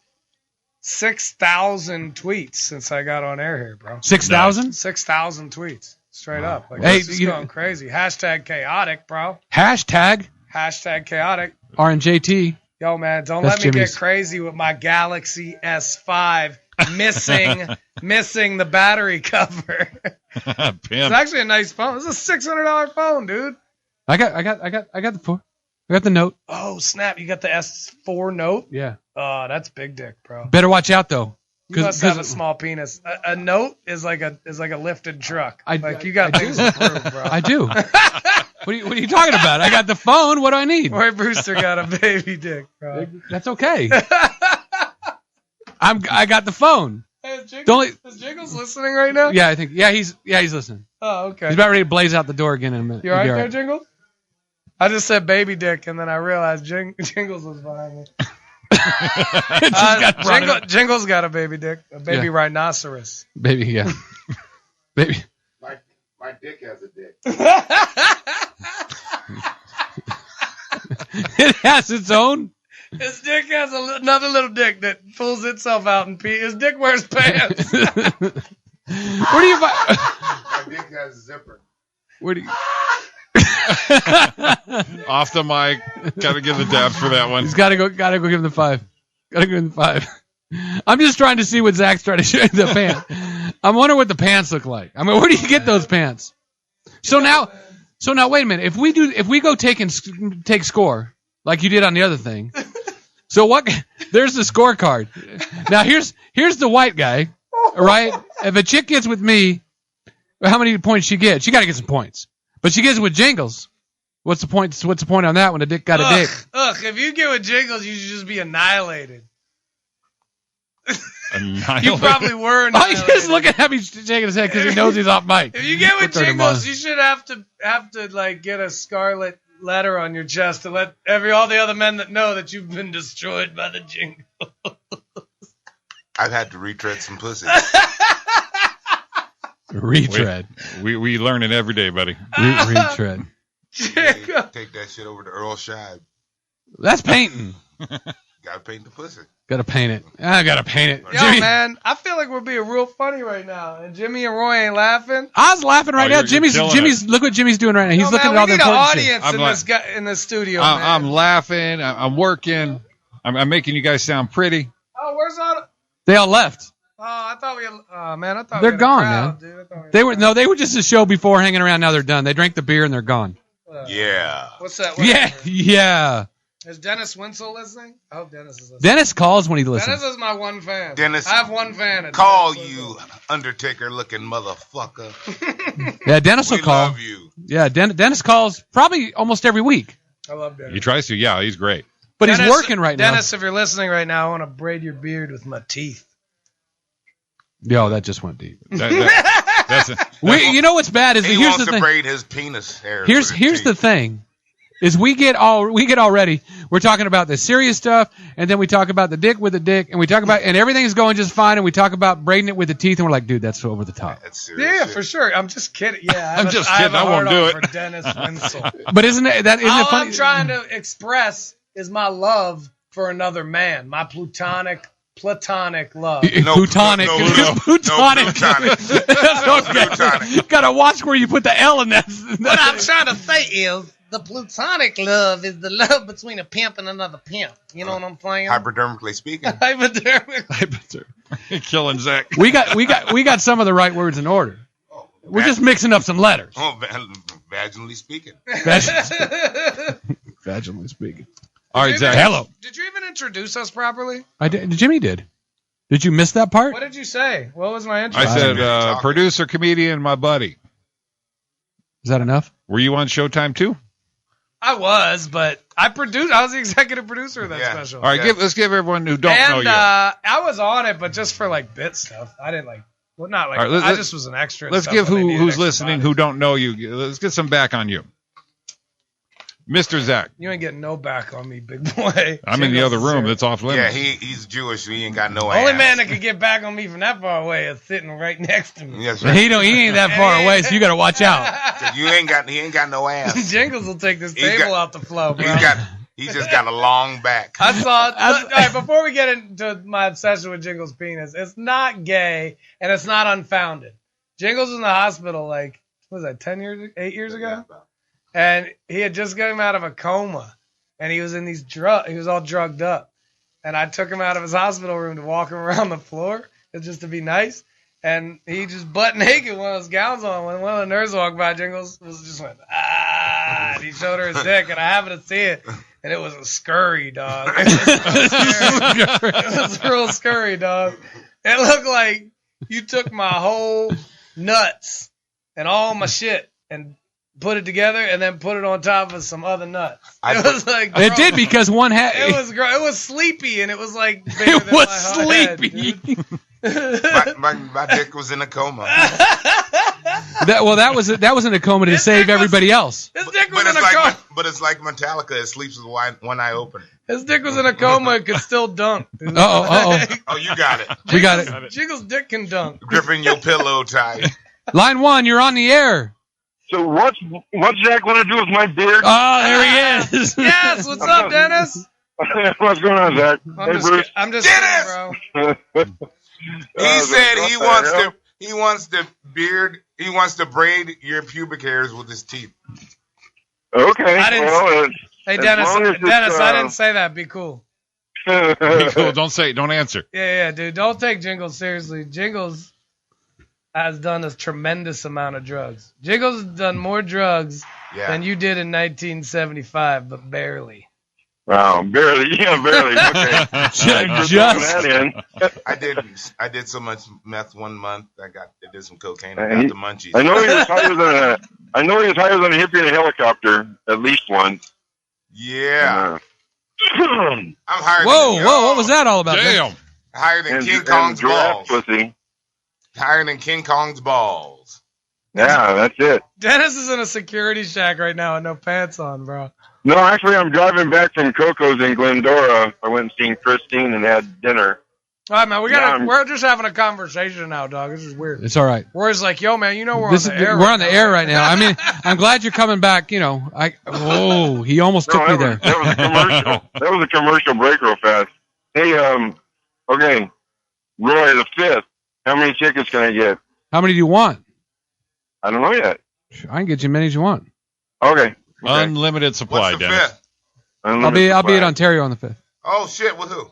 6,000 tweets since I got on air here, bro. 6,000. 6,000 tweets, straight up. Like, Hey, this is you- going crazy. Hashtag chaotic, bro. Hashtag Hashtag chaotic. RNJT. Yo, man, don't That's let me Jimmy's. get crazy with my Galaxy S5 missing the battery cover. Pimp. It's actually a nice phone. It's a $600 phone, dude. I got the four. I got the Note. Oh snap! You got the S4 Note. Yeah. Oh, that's big dick, bro. Better watch out though. You must have a small penis. A Note is like a lifted truck. You got things to prove, bro. I do. What are you talking about? I got the phone. What do I need? Roy Brewster got a baby dick, bro. That's okay. I got the phone. Hey, is Jingles listening right now? Yeah, I think. Yeah, he's listening. Oh, okay. He's about ready to blaze out the door again in a minute. You all right there, Jingles? I just said baby dick, and then I realized Jingles was behind me. Jingles got a baby dick, a baby rhinoceros. Baby, yeah. Baby. My dick has a dick. It has its own. His dick has another little dick that pulls itself out and pee. His dick wears pants. Where do you find? My dick has a zipper. Where do you? Off the mic. Got to give the dabs for that one. He's got to go give him the 5. Got to give him the 5. I'm just trying to see what Zach's trying to show you the pants. I'm wondering what the pants look like. I mean, where do you get those pants? So now wait a minute. If we go take score like you did on the other thing. So what? There's the scorecard. Now here's the white guy, right? If a chick gets with me, how many points she get? She got to get some points. But she gets with Jingles. What's the point? What's the point on that when a dick got a dick? If you get with Jingles, you should just be annihilated. Annihilated? You probably were annihilated. Oh, he's just looking at me shaking his head because he knows he's off mic. If you get with Jingles, you should have to like get a scarlet letter on your chest to let all the other men that know that you've been destroyed by the Jingles. I've had to retread some pussy. Retread. We learn it every day, buddy. Retread. Take that shit over to Earl Scheib. That's painting. Gotta paint the pussy. Gotta paint it. I gotta paint it. Yo, Jimmy, man, I feel like we're being real funny right now, and Jimmy and Roy ain't laughing. I was laughing right now. you're Jimmy's look what Jimmy's doing right now. He's looking at all the important shit. We need an audience in this studio, I'm man. laughing. I'm working. I'm making you guys sound pretty. Oh, where's all? They all left. Oh, I thought we. Man, I thought They're we had gone, a crowd, man. Dude. I thought They were just a show before hanging around. Now they're done. They drank the beer and they're gone. Yeah. What's that? Yeah. Is Dennis Winsel listening? I hope Dennis is listening. Dennis calls when he listens. Dennis is my one fan. Dennis, I have one fan. Call you, Undertaker-looking motherfucker. Yeah, Dennis will We call. love you. Yeah, Dennis calls probably almost every week. I love Dennis. He tries to. Yeah, he's great. But Dennis, he's working right now. Dennis, if you're listening right now, I want to braid your beard with my teeth. Yo, that just went deep. That's You know what's bad is He here's wants the to thing. braid his penis hair. Here's the thing, is we get all ready. We're talking about the serious stuff, and then we talk about the dick with the dick, and we talk about and everything's going just fine, and we talk about braiding it with the teeth, and we're like, dude, that's over the top. That's serious Yeah, shit. for sure. I'm just kidding. Yeah, I'm just kidding. I won't do it. For Dennis Winsel. But isn't it All funny? I'm trying to express is my love for another man, my platonic love. Plutonic. No, Plutonic. plutonic. Plutonic. Gotta watch where you put the L in that. What I'm trying to say is the plutonic love is the love between a pimp and another pimp. You know what I'm saying? Hypodermically speaking. Hypodermic. killing Zach. We got some of the right words in order. We're just mixing up some letters. Oh, vaginally speaking. Vaginally speaking. All right, Zach. Hello. Did you even introduce us properly? I did. Jimmy did. Did you miss that part? What did you say? What was my intro? I said producer, comedian, my buddy. Is that enough? Were you on Showtime too? I was, but I was the executive producer of that special. All right, let's give everyone who don't know you. I was on it, but just for like bit stuff. I didn't not like. All right, I just was an extra. Let's give who's listening who don't know you. Let's get some back on you, Mr. Zach. You ain't getting no back on me, big boy. I'm in the other room. That's off limits. Yeah, he's Jewish, so he ain't got no ass. Only man that could get back on me from that far away is sitting right next to me. Yes, He ain't that far away, so you gotta watch out. He ain't got no ass. Jingles will take this table out the flow, bro. He just got a long back. I saw it. All right, before we get into my obsession with Jingles' penis, it's not gay and it's not unfounded. Jingles was in the hospital like, what was that, 8 years ago? And he had just got him out of a coma, and he was in he was all drugged up. And I took him out of his hospital room to walk him around the floor, just to be nice. And he just butt naked with one of those gowns on. When one of the nerds walked by, Jingles just went, and he showed her his dick, and I happened to see it, and it was a scurry, dog. It was real scurry, dog. It looked like you took my whole nuts and all my shit and put it together and then put it on top of some other nuts. It was like It did because one had. It was sleepy, and it was like bigger It than was my head, sleepy. dude. My dick was in a coma. That was in a coma to His save dick was- everybody else. His dick was But in it's a coma. but it's like Metallica. It sleeps with one eye open. His dick was in a coma. It could still dunk. Uh-oh. Oh, you got it. We got it. Jingles' dick can dunk. Gripping your pillow tight. Line 1, you're on the air. So what's Zach going to do with my beard? Oh, there he is. Yes, what's up, Dennis? What's going on, Zach? I'm Hey, Bruce. just Dennis! kidding, bro. He said he what the hell? he wants to braid your pubic hairs with his teeth. Okay. I didn't- Well, Hey, As Dennis, long as it's, I didn't say that. Be cool. Be cool. Don't answer. Yeah, dude. Don't take Jingles seriously. Jingles has done a tremendous amount of drugs. Jingles has done more drugs Yeah. than you did in 1975, but barely. Wow, barely. Yeah, barely. Okay. Thanks for throwing Just. that in. I did so much meth one month. I did some cocaine. Hey, I got the munchies. I know he was higher than a hippie in a helicopter at least once. Yeah. I'm higher Whoa, than what was that all about? Damn. Higher than and King Kong's giraffe balls. pussy. Higher than King Kong's balls. Yeah, that's it. Dennis is in a security shack right now with no pants on, bro. No, actually, I'm driving back from Coco's in Glendora. I went and seen Christine and had dinner. All right, man. Yeah, We're just having a conversation now, dog. This is weird. It's all right. We're just like, yo, man, you know we're We're on the air. right now. I mean, I'm glad you're coming back. You know, he almost took me there. That was a commercial. That was a commercial break real fast. Hey, okay, Roy the 5th. How many tickets can I get? How many do you want? I don't know yet. I can get you as many as you want. Okay. Unlimited supply, What's the Dennis. fifth? I'll be at Ontario on the 5th. Oh shit! With who?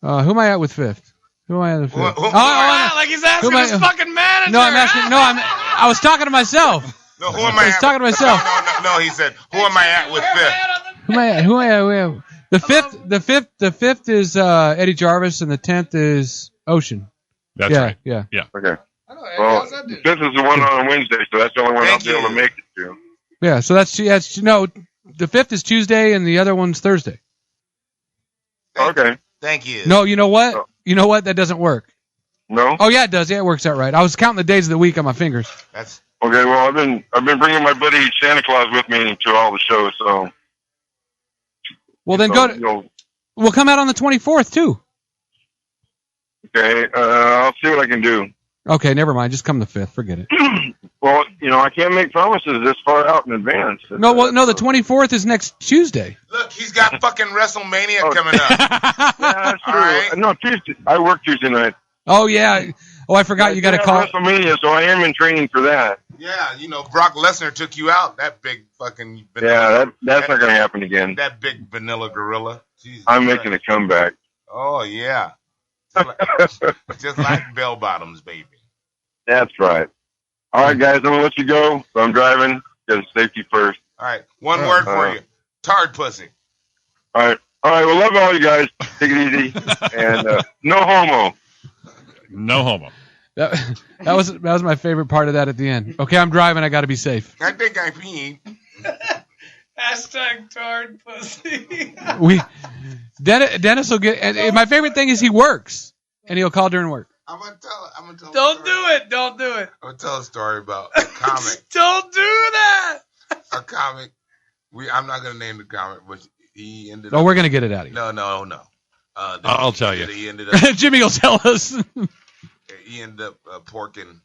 Who am I at with 5th? Who am I at with 5th? Like he's asking Who am I- his fucking manager. No, I'm asking. No, I was talking to myself. No, who am I? I was at? talking to myself. No. He said, "Who am I at with fifth?" Who am I at? Who am I at? The fifth is Eddie Jarvis, and the 10th is Ocean. That's yeah, right. yeah. Okay. I know, Eddie, Well, how's that dude? this is the one on a Wednesday, so that's the only one Thank I'll be able to you. make it to. Yeah, so that's no. The 5th is Tuesday, and the other one's Thursday. Okay. Thank you. No, you know what? Oh. You know what? That doesn't work. No. Oh yeah, it does. Yeah, it works out right. I was counting the days of the week on my fingers. That's Okay. Well, I've been bringing my buddy Santa Claus with me to all the shows, so. Well, then so, we'll come out on the 24th too. Okay. I'll see what I can do. Okay, never mind. Just come the 5th. Forget it. Well, I can't make promises this far out in advance. No, the 24th is next Tuesday. look. He's got fucking WrestleMania Oh. coming up. Yeah, that's true. All right. No, Tuesday. I work Tuesday night. Oh yeah. Oh, I forgot. You got to call. WrestleMania, so I am in training for that. Yeah, Brock Lesnar took you out. That big fucking Yeah, that's not going to happen again. That big vanilla gorilla. Jesus I'm Christ. making a comeback. Oh yeah, just like bell bottoms, baby. That's right. All right, guys, I'm going to let you go. So I'm driving. Get safety first. All right, one word for you: tard pussy. All right. Well, love all you guys. Take it easy. And no homo. No homo. That was my favorite part of that at the end. Okay, I'm driving. I got to be safe. I think I peed. Hashtag tard pussy. Dennis will get. And my favorite thing is he works, and he'll call during work. I'm gonna tell. Don't do it. Don't do it. I'm gonna tell a story about a comic. Don't do that. A comic. I'm not gonna name the comic, but he ended Oh, up. we're gonna get it out of you. No. I'll tell you. He ended up. Jimmy will tell us. He ended up porking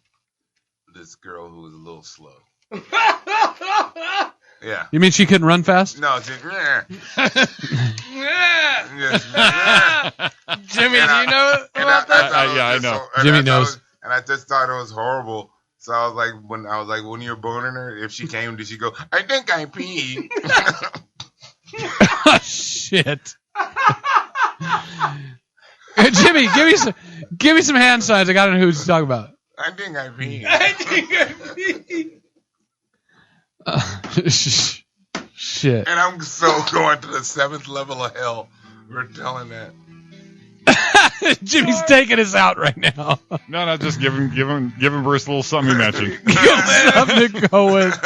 this girl who was a little slow. Yeah. You mean she couldn't run fast? No, just. Jimmy, do you know about that? I know. Jimmy knows. And I just thought it was horrible. So I was like, when you're boning her, if she came, did she go, I think I peed? Jimmy, give me some hand signs. I got to know who to talk about. I think I mean. Shit. And I'm so going to the 7th level of hell. We're telling that. Jimmy's taking us out right now. No, just give him Bruce a little something you mentioned. Something to go with.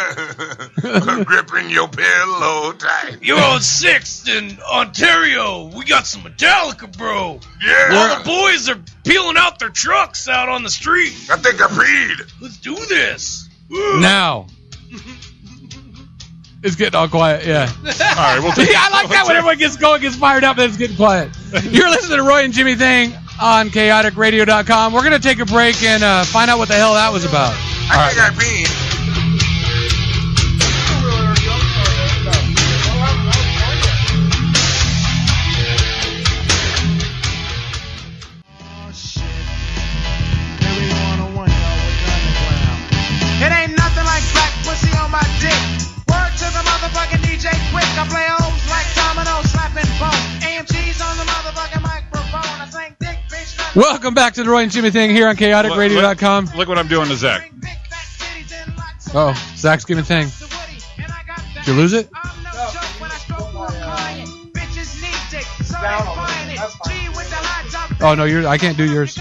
Gripping your pillow tight. You're on 6th in Ontario. We got some Metallica, bro. Yeah. All the boys are peeling out their trucks out on the street. I think I peed. Let's do this. Now. It's getting all quiet, yeah. All right, we'll take I like that when everyone gets going, gets fired up, and it's getting quiet. You're listening to Roy and Jimmy Thing on chaoticradio.com. We're going to take a break and find out what the hell that was about. I think I peed. It ain't nothing like black pussy on my dick. Word to the motherfucking DJ quick. I play O's like domino, slapping bone. AMG's on the motherfucking microphone. I sing dick, bitch. Welcome back to the Roy and Jimmy Thing here on chaoticradio.com. Look what I'm doing to Zach. Oh, Zach's giving thing. Did you lose it? Oh, no, I can't do yours.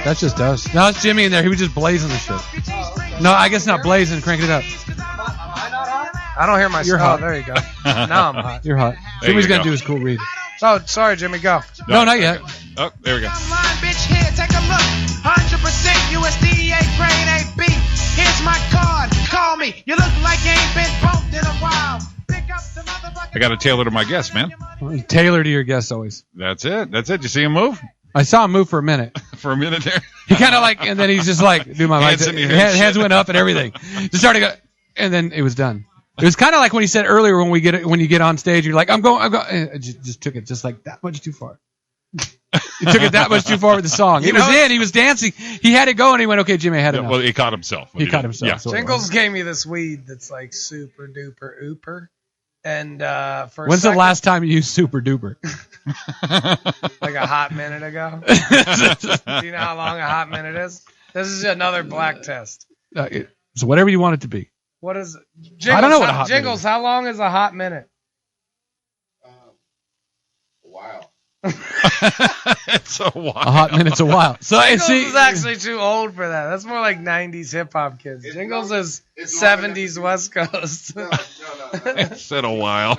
That's just us. No, it's Jimmy in there. He was just blazing the shit. No, I guess not blazing. Crank it up. I don't hear my You're stuff. hot. Oh, there you go. Now I'm hot. You're hot. There Jimmy's you going to go. do his cool read. Oh, sorry, Jimmy. Go. No, not yet. Oh, there we go. Bitch, here, take a look. 100% USDA grade AB. Here's my card. Call me. You look like you ain't been bumped in a while. Pick up the motherfucking. I got to tailor to my guests, man. Tailor to your guests always. That's it. You see him move I saw him move for a minute. for a minute there? He kind of like, and then he's just like, do my Hands mic. in the air. Hands went up and everything. Just started to go, and then it was done. It was kind of like when he said earlier when you get on stage, you're like, I'm going. And it just took it just like that much too far. He took it that much too far with the song. He was dancing. He had it going. He went, okay, Jimmy, I had enough. Well, he caught himself. He caught himself. Yeah. So it Jingles was. gave me this weed that's like super duper ooper. And for When's the last time you used Super Duper? like a hot minute ago. Do you know how long a hot minute is? This is another black test. So whatever you want it to be. What is it? Jingles, I don't know what a hot minute Jingles, is. how long is a hot minute? Wow. It's a while. A hot minute's a while. So Jingles see, is actually too old for that. That's more like 90s hip hop kids. It's Jingles long- is it's long enough 70s to- West Coast. No. It's been a while.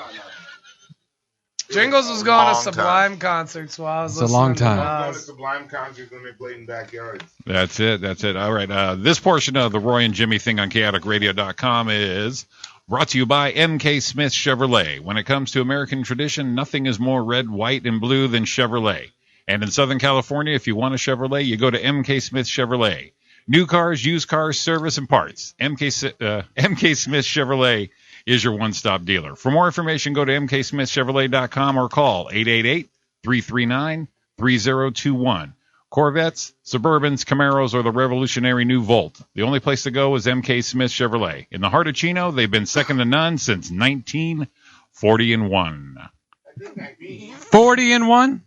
Jingles was going to Long time. Sublime concerts while I was It's a listening long to time. I'm going to Nas. Sublime concerts when they played in backyards. That's it. All right. This portion of the Roy and Jimmy Thing on chaoticradio.com is brought to you by MK Smith Chevrolet. When it comes to American tradition, nothing is more red, white, and blue than Chevrolet. And in Southern California, if you want a Chevrolet, you go to MK Smith Chevrolet. New cars, used cars, service, and parts. MK Smith Chevrolet is your one-stop dealer. For more information, go to mksmithchevrolet.com or call 888-339-3021. Corvettes, Suburbans, Camaros, or the revolutionary new Volt. The only place to go is MK Smith Chevrolet. In the heart of Chino, they've been second to none since 1941. 40 and 1.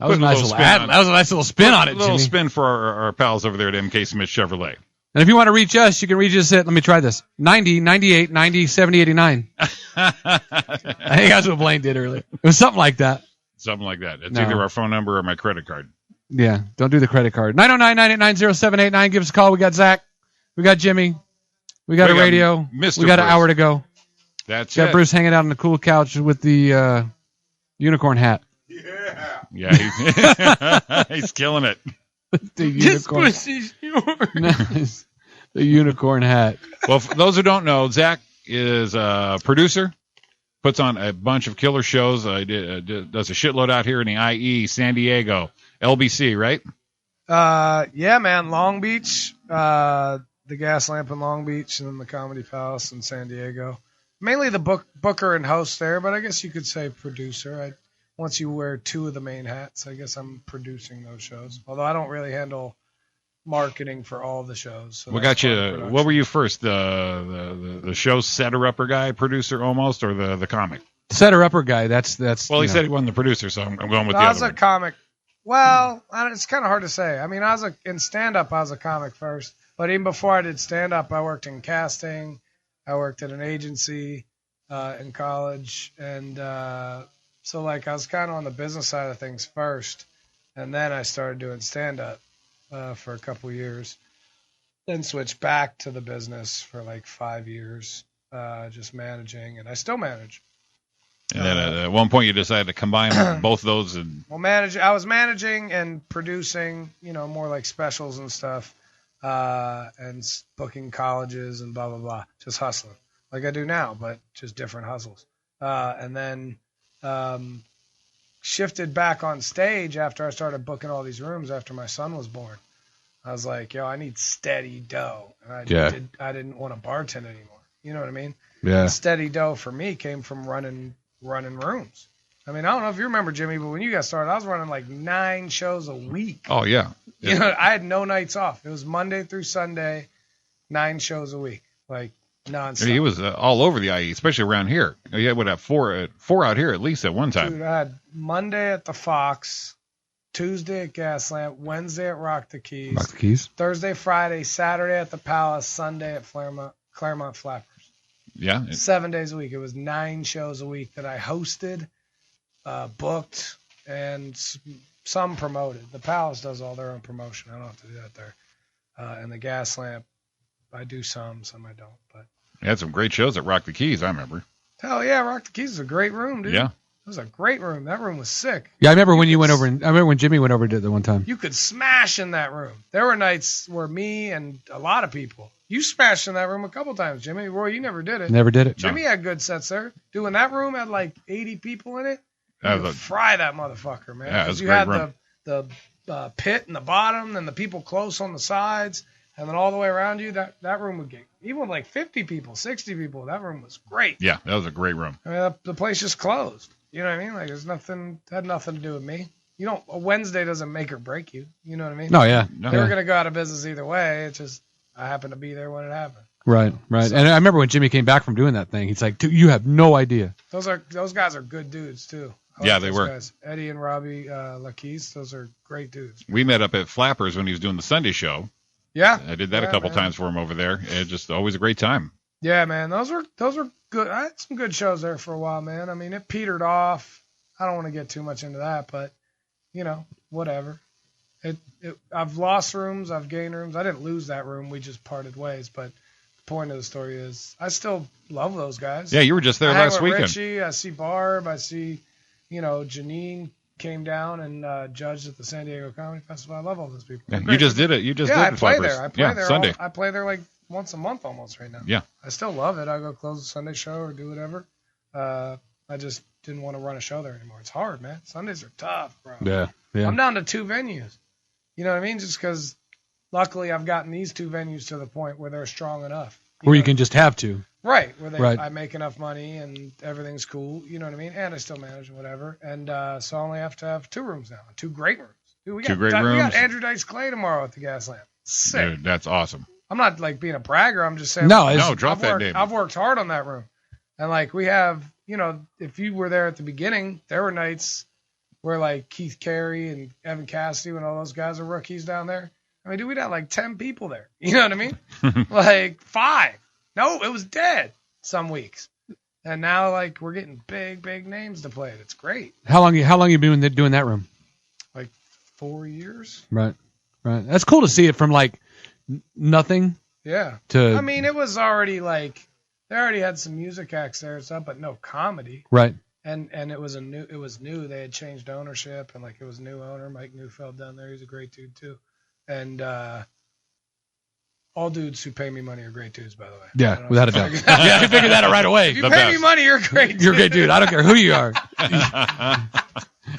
That was a Put a nice little little spin ad. on it. That was a nice little spin on it, A little Jimmy. spin for our pals over there at MK Smith Chevrolet. And if you want to reach us, you can reach us at, let me try this, 90, 98, 90, 70, 89. I think that's what Blaine did earlier. It was something like that. Something like that. It's No. either our phone number or my credit card. Yeah, don't do the credit card. 909-989-0789. Give us a call. We got Zach. We got Jimmy. We got We a got radio. Mr. We got an Bruce. hour to go. That's Got it. Bruce hanging out on the cool couch with the unicorn hat. Yeah, he's killing it. The unicorn. Nice. The unicorn hat. Well, for those who don't know, Zach is a producer, puts on a bunch of killer shows. Does a shitload out here in the IE, San Diego, LBC, right? Yeah, man. Long Beach, the Gas Lamp in Long Beach, and then the Comedy Palace in San Diego. Mainly the booker and host there, but I guess you could say producer. Once you wear two of the main hats, I guess I'm producing those shows. Although I don't really handle marketing for all the shows. So What that's got part of you? production. What were you first? The show setter-upper guy, producer almost, or the comic? Setter-upper guy. That's. Well, he you know. said he wasn't the producer, so I'm going with No, the I other was a one. comic Well, it's kind of hard to say. I mean, in stand-up, I was a comic first. But even before I did stand-up, I worked in casting. I worked at an agency in college. And so, like, I was kind of on the business side of things first. And then I started doing stand-up for a couple years. Then switched back to the business for like 5 years, just managing. And I still manage. And then at one point you decided to combine both those. I was managing and producing, more like specials and stuff, and booking colleges and blah, blah, blah. Just hustling like I do now, but just different hustles. And then shifted back on stage after I started booking all these rooms after my son was born. I was like, I need steady dough. And I didn't want to bartend anymore. You know what I mean? Yeah. Steady dough for me came from running rooms. I mean, I don't know if you remember, Jimmy, but when you got started, I was running like 9 shows a week. Oh, yeah. I had no nights off. It was Monday through Sunday, 9 shows a week, like nonstop. He was all over the IE, especially around here. He would have four out here at least at one time. Dude, I had Monday at the Fox, Tuesday at Gaslamp, Wednesday at Rock the Keys, Thursday, Friday, Saturday at the Palace, Sunday at Claremont Flappers. Yeah. 7 days a week. It was 9 shows a week that I hosted, booked, and some promoted. The Palace does all their own promotion. I don't have to do that there. And the Gaslamp, I do some I don't. But You had some great shows at Rock the Keys, I remember. Hell yeah, Rock the Keys is a great room, dude. Yeah. It was a great room. That room was sick. Yeah, I remember when you went over. I remember when Jimmy went over to it the one time. You could smash in that room. There were nights where me and a lot of people. You smashed in that room a couple times, Jimmy. Roy, you never did it. Never did it. Jimmy had good sets there. Dude, when that room had like 80 people in it, you That could was fry that motherfucker, man. Yeah, it was a you great had room. the pit in the bottom, and the people close on the sides, and then all the way around you. That room would get, even with like 50 people, 60 people, that room was great. Yeah, that was a great room. I mean, the place just closed. You know what I mean? Like, had nothing to do with me. A Wednesday doesn't make or break you. You know what I mean? No, yeah. No. They were going to go out of business either way. It's just, I happened to be there when it happened. Right. And I remember when Jimmy came back from doing that thing, he's like, dude, you have no idea. Those guys are good dudes too. Yeah, they those were. Guys. Eddie and Robbie Laquise, those are great dudes. We met up at Flappers when he was doing the Sunday show. Yeah. I did that a couple times for him over there. It just always a great time. Yeah, man. Those were good. I had some good shows there for a while, man. I mean, it petered off. I don't want to get too much into that, but whatever. I've lost rooms, I've gained rooms. I didn't lose that room. We just parted ways. But the point of the story is, I still love those guys. Yeah, you were just there I hang last with weekend. Richie, I see Barb. I see, Janine came down and judged at the San Diego Comedy Festival. I love all those people. Yeah, you just did it. You just did I it. play Flappers. there. I play there. Sunday. I play there like once a month almost right now. Yeah. I still love it. I go close the Sunday show or do whatever. I just didn't want to run a show there anymore. It's hard, man. Sundays are tough, bro. Yeah. I'm down to 2 venues. You know what I mean? Just because luckily I've gotten these 2 venues to the point where they're strong enough. Where you can just have to. Right. Where Right. I make enough money and everything's cool. You know what I mean? And I still manage and whatever. And so I only have to have 2 rooms now. 2 great rooms. Dude, we got 2 great We rooms. got Andrew Dice Clay tomorrow at the Gaslamp. Sick. Dude, that's awesome. I'm not like being a bragger. I'm just saying. No, drop that worked, name. I've worked hard on that room. And like we have, if you were there at the beginning, there were nights where like Keith Carey and Evan Cassidy, when all those guys are rookies down there. I mean, dude, we'd have like 10 people there. You know what I mean? Like 5. No, it was dead some weeks. And now like we're getting big names to play it. It's great. How long you been doing that room? Like 4 years. Right. That's cool to see it from like nothing. Yeah. To I mean, it was already like they already had some music acts there and stuff, but no comedy. right. And it was new. They had changed ownership and like it was new owner, Mike Neufeld down there. He's a great dude too. And all dudes who pay me money are great dudes, by the way. I Yeah, don't know without a if you doubt. figured Yeah, I figured that out right away. If you The pay me best. money, you're a great dude. You're a great dude. I don't care who you are.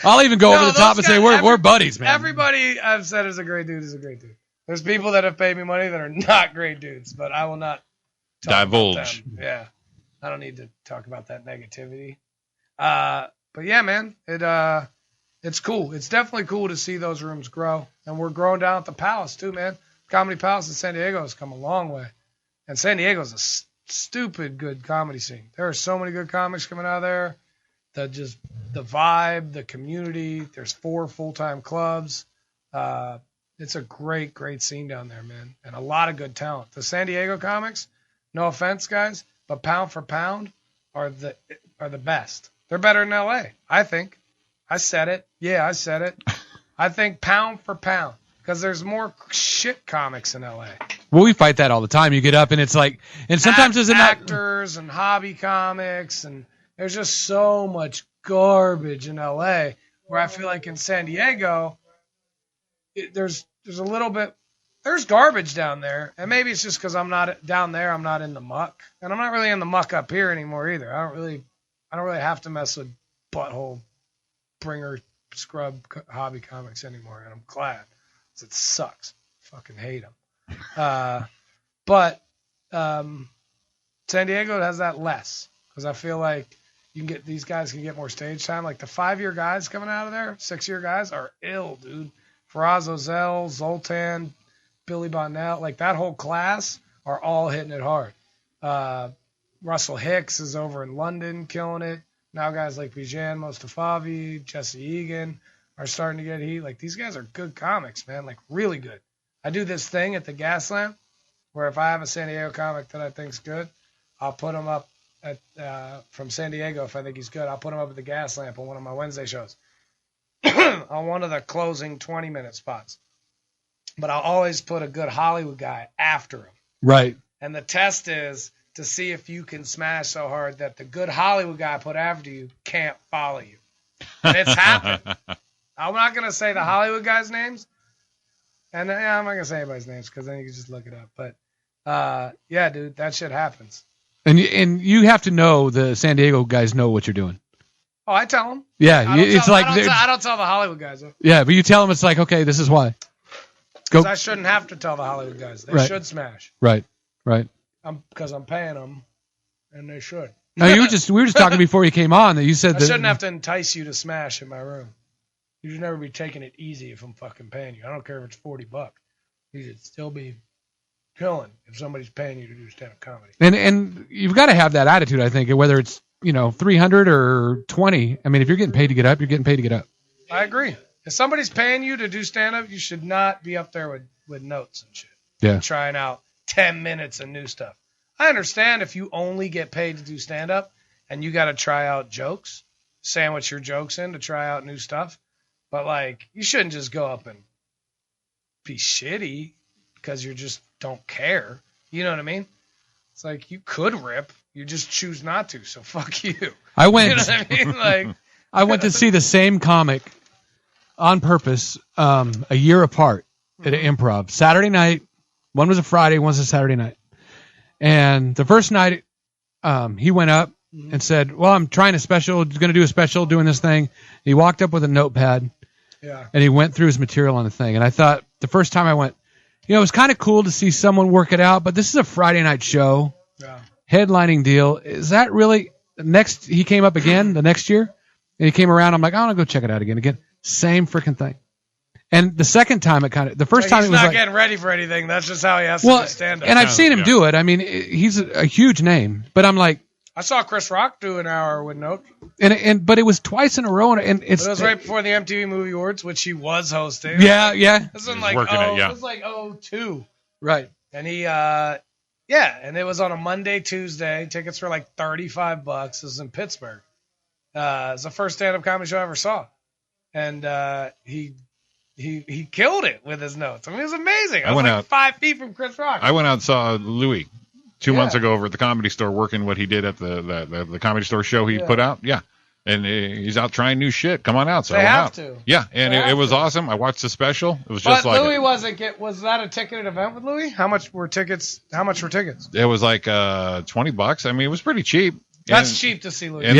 I'll even go over the top and say we're buddies, man. Everybody I've said is a great dude is a great dude. There's people that have paid me money that are not great dudes, but I will not talk about Divulge. them. Yeah. I don't need to talk about that negativity. But yeah, man, it's cool. It's definitely cool to see those rooms grow. And we're growing down at the Palace too, man. Comedy Palace in San Diego has come a long way. And San Diego's a stupid good comedy scene. There are so many good comics coming out of there. the vibe, the community. There's 4 full-time clubs. It's a great, great scene down there, man, and a lot of good talent. The San Diego comics, no offense, guys, but pound for pound are the best. They're better than LA, I think. I said it. Yeah, I said it. I think pound for pound, because there's more shit comics in LA. Well, we fight that all the time. You get up and it's like, and sometimes there's actors and hobby comics, and there's just so much garbage in LA. Where I feel like in San Diego, there's a little bit, there's garbage down there, and maybe it's just because I'm not down there. I'm not in the muck, and I'm not really in the muck up here anymore either. I don't really have to mess with butthole bringer scrub hobby comics anymore, and I'm glad, 'cause it sucks. Fucking hate them. But San Diego has that less, because I feel like these guys can get more stage time. Like the 5-year guys coming out of there, 6-year guys are ill, dude. Faraz Ozel, Zoltan, Billy Bonnell, like that whole class are all hitting it hard. Russell Hicks is over in London killing it. Now guys like Bijan Mostafavi, Jesse Egan are starting to get heat. Like these guys are good comics, man, like really good. I do this thing at the Gas Lamp where if I have a San Diego comic that I think's good, I'll put him up at from San Diego if I think he's good. I'll put him up at the Gas Lamp on one of my Wednesday shows on one of the closing 20-minute spots. But I'll always put a good Hollywood guy after him. Right. And the test is to see if you can smash so hard that the good Hollywood guy put after you can't follow you. And it's happened. I'm not going to say the Hollywood guys' names. And I'm not going to say anybody's names because then you can just look it up. But, yeah, dude, that shit happens. And you have to know the San Diego guys know what you're doing. Oh, I tell them. Yeah, I don't tell the Hollywood guys. Though. Yeah, but you tell them it's like, okay, this is why. Because I shouldn't have to tell the Hollywood guys. They should smash. Right. Because I'm paying them, and they should. No, we were just talking before you came on that you said I that. shouldn't have to entice you to smash in my room. You should never be taking it easy if I'm fucking paying you. I don't care if it's $40. You should still be killing if somebody's paying you to do stand-up comedy. And you've got to have that attitude, I think, whether it's 300 or 20. I mean, if you're getting paid to get up, you're getting paid to get up. I agree. If somebody's paying you to do stand-up, you should not be up there with notes and shit. Yeah. Trying out 10 minutes of new stuff. I understand if you only get paid to do stand-up and you got to try out jokes, sandwich your jokes in to try out new stuff. But, like, you shouldn't just go up and be shitty because you just don't care. You know what I mean? It's like you could rip. You just choose not to, so fuck you. I went. You know what I mean? Like, I went to see the same comic on purpose a year apart at an improv. Saturday night. One was a Friday, one was a Saturday night. And the first night, he went up and said, well, I'm trying a special, going to do a special, doing this thing. He walked up with a notepad. Yeah. And he went through his material on the thing. And I thought the first time I went, it was kind of cool to see someone work it out, but this is a Friday night show. Yeah. Headlining deal. Is that really next? He came up again the next year and he came around. I'm like, I want to go check it out again. Same freaking thing. And the second time the first time it was he's not like, getting ready for anything. That's just how he has to stand up. And I've seen him do it. I mean, he's a huge name, but I'm like, I saw Chris Rock do an hour with notes. But it was twice in a row, and it was right before the MTV Movie Awards, which he was hosting. Yeah. This was like it was like 02. Right. And he and it was on a Monday, Tuesday. Tickets were like $35. This was in Pittsburgh. It's the first stand-up comedy show I ever saw, and he killed it with his notes. I mean, it was amazing. I was like 5 feet from Chris Rock. I went out and saw Louis 2 months ago over at the Comedy Store, working what he did at the Comedy Store show he put out. Yeah. And he's out trying new shit. Come on out. So they have out. to. Yeah, and it was awesome. I watched the special. It was just but like Louis was that a ticketed event with Louis? How much were tickets? It was like $20. I mean, it was pretty cheap. That's cheap to see Louis.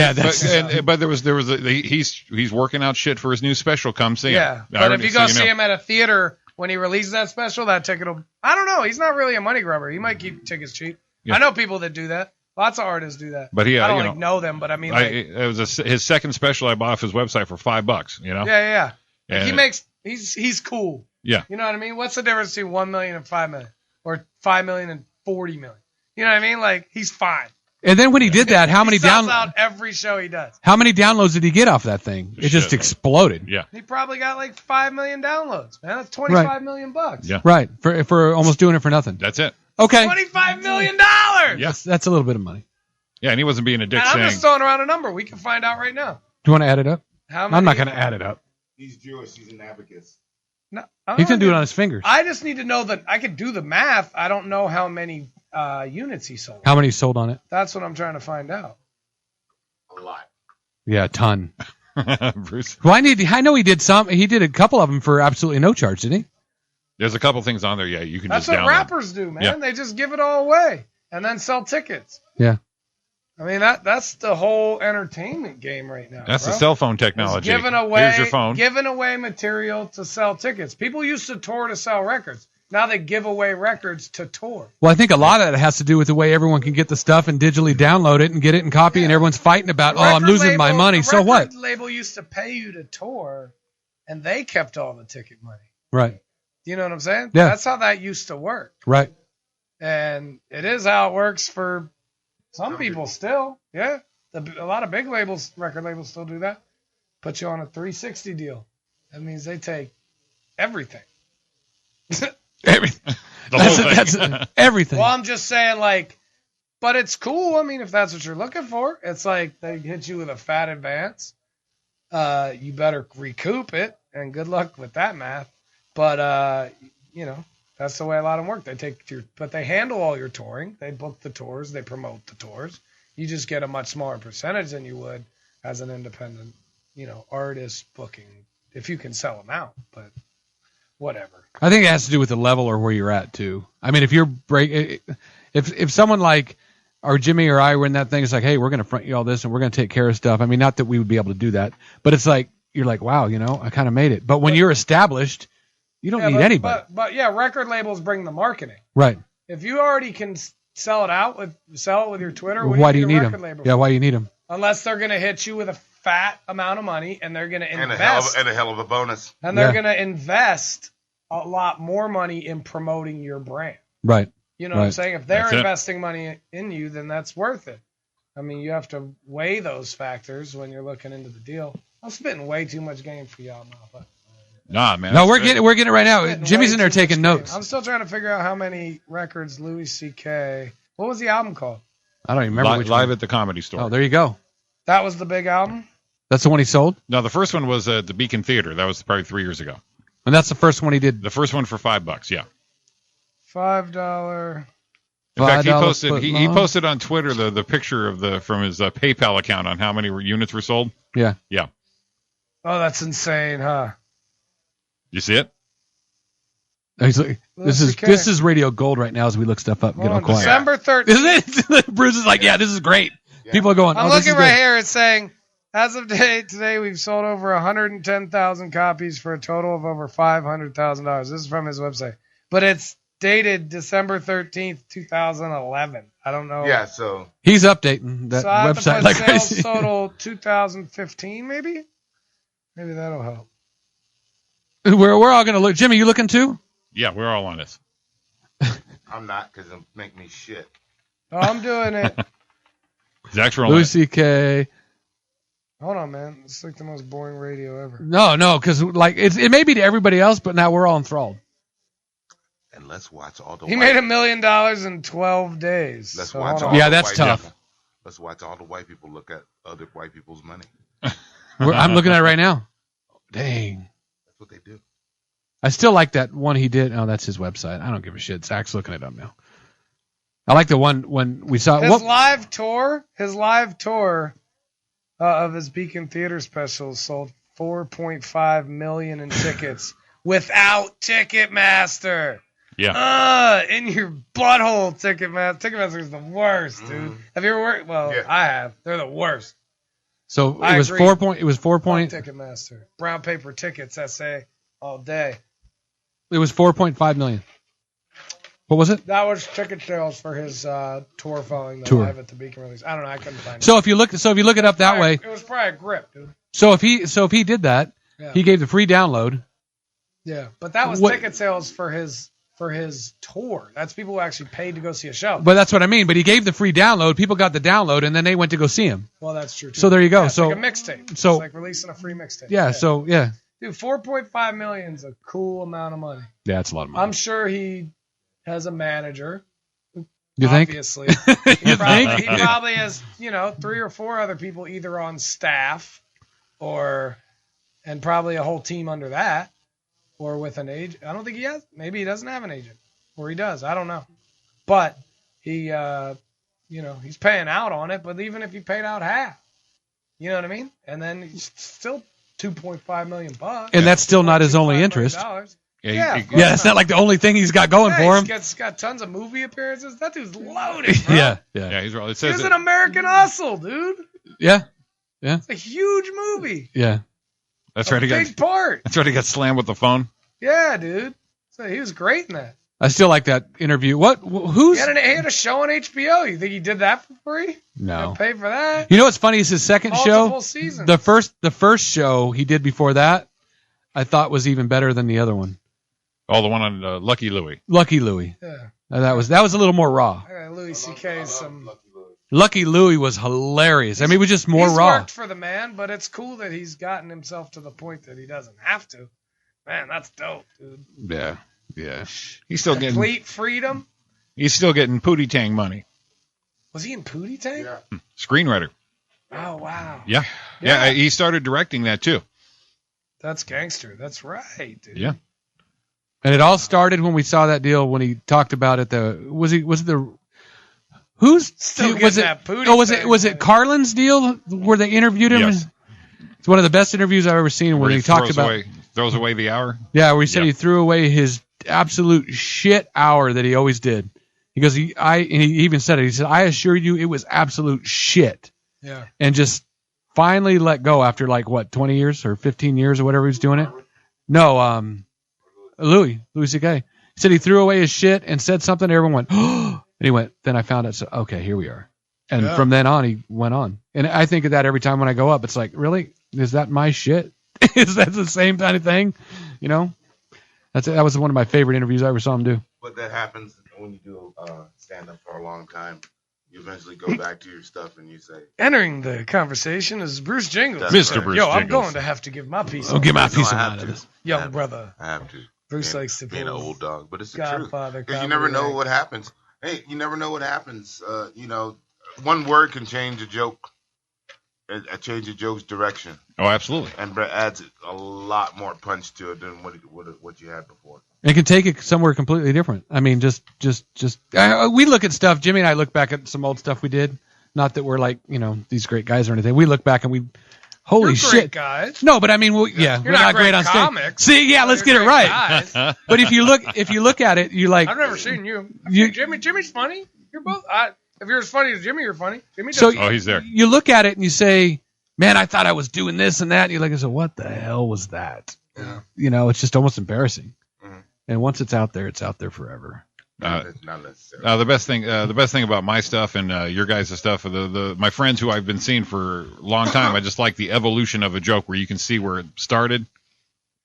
But there was he's working out shit for his new special. Come see him. Yeah, but if you go see him at a theater when he releases that special, that ticket will. I don't know. He's not really a money grubber. He might keep tickets cheap. Yeah. I know people that do that. Lots of artists do that. But I don't know them, but I mean, it was his second special I bought off his website for $5. You know. Yeah. Like he's cool. Yeah. You know what I mean? What's the difference between $1 million and $5 million, or $5 million and $40 million? You know what I mean? Like he's fine. And then when he did that, how many He sells out every show he does. How many downloads did he get off that thing? It just Shit. exploded. Yeah. He probably got like 5 million downloads, man. That's 25 million bucks. Yeah. Right. For almost doing it for nothing. That's it. Okay. $25 million. Yeah. That's a little bit of money. Yeah, and he wasn't being a dick And I'm saying. just throwing around a number. We can find out right now. Do you want to add it up? How many? I'm not going to add it up. He's Jewish. He's an abacus. No, He can do it on his fingers. I just need to know that I could do the math. I don't know how many units he sold. How many sold on it? That's what I'm trying to find out. A lot. Yeah, a ton. Bruce, Well, I know he did some. He did a couple of them for absolutely no charge, didn't he? there's a couple things on there. Yeah, you can That's just what download. rappers do, man. Yeah. They just give it all away and then sell tickets. Yeah. I mean that's the whole entertainment game right now. That's bro. the cell phone It's technology. giving away, Here's your phone. giving away material to sell tickets. People used to tour to sell records. Now they give away records to tour. Well, I think a lot of that has to do with the way everyone can get the stuff and digitally download it and get it and copy, and everyone's fighting about, I'm Record losing my label- money. the So record what? Label used to pay you to tour, and they kept all the ticket money. Right. You know what I'm saying? Yeah. That's how that used to work. Right. And it is how it works for some people still. Yeah. A lot of big labels, record labels still do that. Put you on a 360 deal. That means they take everything. Everything. The whole thing. That's everything. Well, I'm just saying, like, but it's cool. I mean, if that's what you're looking for, it's like they hit you with a fat advance. You better recoup it, and good luck with that math. But, you know, that's the way a lot of them work. But they handle all your touring. They book the tours. They promote the tours. You just get a much smaller percentage than you would as an independent, you know, artist booking, if you can sell them out. But whatever. I think it has to do with the level or where you're at too. I mean, if someone like or Jimmy or I were in that thing, it's like, hey, we're going to front you all this and we're going to take care of stuff. I mean, not that we would be able to do that, but it's like you're like, wow, you know, I kind of made it. But when you're established, you don't need anybody. But yeah, record labels bring the marketing. Right. If you already can sell it with your Twitter, Why do you need record them? label Yeah, for? why do you need them? Unless they're going to hit you with a fat amount of money and they're going to And invest. a hell of a bonus. And they're Yeah. going to invest a lot more money in promoting your brand. Right. You know what I'm Right. saying? If they're That's it. investing money in you, then that's worth it. I mean, you have to weigh those factors when you're looking into the deal. I'm spitting way too much game for y'all now, but Nah, man. No, that's we're good. getting it right now. spitting Jimmy's way in there too much taking game. notes. I'm still trying to figure out how many records Louis C.K. What was the album called? I don't even remember which Live one. at the Comedy Store. Oh, there you go. That was the big album? That's the one he sold, No, the first one was at the Beacon Theater. That was probably 3 years ago. and that's the first one he did. The first one for $5, yeah. $5. In fact, he $5 posted foot he long. posted on Twitter the picture from his PayPal account on how many units were sold. Yeah. Yeah, Oh, that's insane, huh? you see it? He's like, Louis C.K. this is Radio Gold right now as we look stuff up and get all Hold on, quiet. December 13th. Isn't it? Bruce is like, yeah, this is great. People are going, I'm oh, this looking is right good. here. It's saying, as of today, we've sold over 110,000 copies for a total of over $500,000. This is from his website. But it's dated December 13th, 2011. I don't know. Yeah, so He's updating that So I have to website put like sales crazy. total 2015, maybe? Maybe that'll help. We're all going to look. Jimmy, you looking too? Yeah, we're all on this. I'm not because it'll make me shit. Oh, I'm doing it. Zach's rolling. Louis C.K. Hold on, man. It's like the most boring radio ever. No, because like it may be to everybody else, but now we're all enthralled. And let's watch all the He white made $1 million in 12 days. Let's So watch hold all on. Yeah, the that's white tough. people. Let's watch all the white people look at other white people's money. I'm looking at it right now. Dang. That's what they do. I still like that one he did. Oh, that's his website. I don't give a shit. Zach's looking it up now. I like the one when we saw. His live tour of his Beacon Theater specials sold 4.5 million in tickets without Ticketmaster. Yeah. In your butthole, Ticketmaster. Ticketmaster is the worst, dude. Have you ever worked? Well, Yeah. I have. They're the worst. So I it was agree. 4 point. It was 4 point. Ticketmaster. Brown paper tickets, SA, all day. It was 4.5 million. What was it? That was ticket sales for his tour following the Tour. Live at the Beacon release. I don't know. I couldn't find it. So if you look it up that way. It was probably a grip, dude. So if he did that, Yeah. he gave the free download. Yeah, but that was What- ticket sales for his for his tour. That's people who actually paid to go see a show. But that's what I mean. But he gave the free download. People got the download, and then they went to go see him. Well, that's true, too. So there you go. Yeah, it's So like a mixtape. so- It's like releasing a free mixtape. Yeah. So yeah. Dude, $4.5 million is a cool amount of money. Yeah, it's a lot of money. I'm sure he has a manager. You think? Obviously. You think? He probably has, 3 or 4 other people either on staff and probably a whole team under that or with an agent. I don't think he has. Maybe he doesn't have an agent. Or he does. I don't know. But he, he's paying out on it. But even if he paid out half, you know what I mean? And then he's still $2.5 million. And that's still not his only interest. Yeah, It's not like the only thing he's got going for him. He's got tons of movie appearances. That dude's loaded, bro. Yeah. He's right. It He says was an American Hustle, dude. Yeah. It's a huge movie. Yeah. that's right. He got Big part. that's right. He got slammed with the phone. Yeah, dude. So he was great in that. I still like that interview. Who's? He had a show on HBO. You think he did that for free? No. Pay for that? You know what's funny is his second Multiple show. seasons. The first show he did before that, I thought was even better than the other one. Oh, the one on Lucky Louie. Lucky Louie. Yeah. That was a little more raw. Louis C.K. Lucky Louie was hilarious. I mean, it was just more he's raw. worked for the man, but it's cool that he's gotten himself to the point that he doesn't have to. Man, that's dope, dude. Yeah. He's still getting Complete freedom. He's still getting Pootie Tang money. Was he in Pootie Tang? Yeah. Screenwriter. Oh, wow. Yeah. He started directing that too. That's gangster. That's right, dude. Yeah. And it all started when we saw that deal when he talked about it. Was it the who's Still was getting it? that Pootie Oh, was thing, it Carlin's deal where they interviewed him? Yes. It's one of the best interviews I've ever seen where he talked about throws away the hour. Yeah, where he said he threw away his absolute shit hour that he always did. He goes, he even said it. He said, "I assure you, it was absolute shit." Yeah. And just finally let go after 20 years or 15 years or whatever he was doing it. No, Louis C.K. He said he threw away his shit and said something. Everyone went, "Oh!" And he went. Then I found out. So okay, here we are. And from then on, he went on. And I think of that every time when I go up. It's like, really, is that my shit? Is that the same kind of thing? That was one of my favorite interviews I ever saw him do. But that happens when you do stand up for a long time. You eventually go back to your stuff and you say, Entering the conversation is Bruce Jingles. That's Mr. right. Bruce Yo, I'm Jingles. going to have to give my piece. I'll give my "No, piece of I have mind. to. of this. Young brother. I have to." Bruce likes to being pull an old dog, but it's the Godfather truth. Because you never know comedy. what happens. Hey, you never know what happens. One word can change a joke, change a joke's direction, Oh, absolutely. and adds a lot more punch to it than what you had before. It can take it somewhere completely different. I mean, just we look at stuff. Jimmy and I look back at some old stuff we did. Not that we're these great guys or anything. We look back and we, holy You're shit, great guys. No, but I mean, we're You're not great on stage. comics. See, yeah, let's get You're it great right. guys. But if you look at it, you like. I've never seen you. You- Jimmy's funny. You're both. If you're as funny as Jimmy, you're funny. Jimmy does. So Oh, he's there. you look at it and you say, "Man, I thought I was doing this and that." And you're like, "So what the hell was that?" Yeah. It's just almost embarrassing. Mhm. And once it's out there forever. Not necessarily. The best thing about my stuff and your guys' stuff, my friends who I've been seeing for a long time, I just like the evolution of a joke where you can see where it started,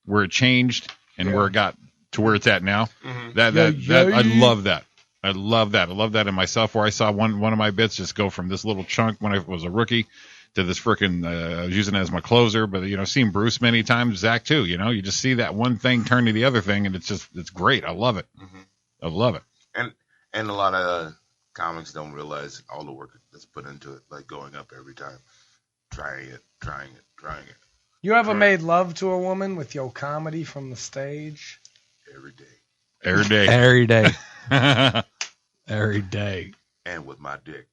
where it changed, and where it got to where it's at now. Mhm. I love that. I love that. I love that in myself. Where I saw one of my bits just go from this little chunk when I was a rookie to this freaking I was using it as my closer. But seen Bruce many times, Zach too. You just see that one thing turn to the other thing, and it's great. I love it. Mhm. I love it. And a lot of comics don't realize all the work that's put into it, like going up every time, trying it. You ever made love to a woman with your comedy from the stage? Every day. Every day. Every day. Every day. And with my dick.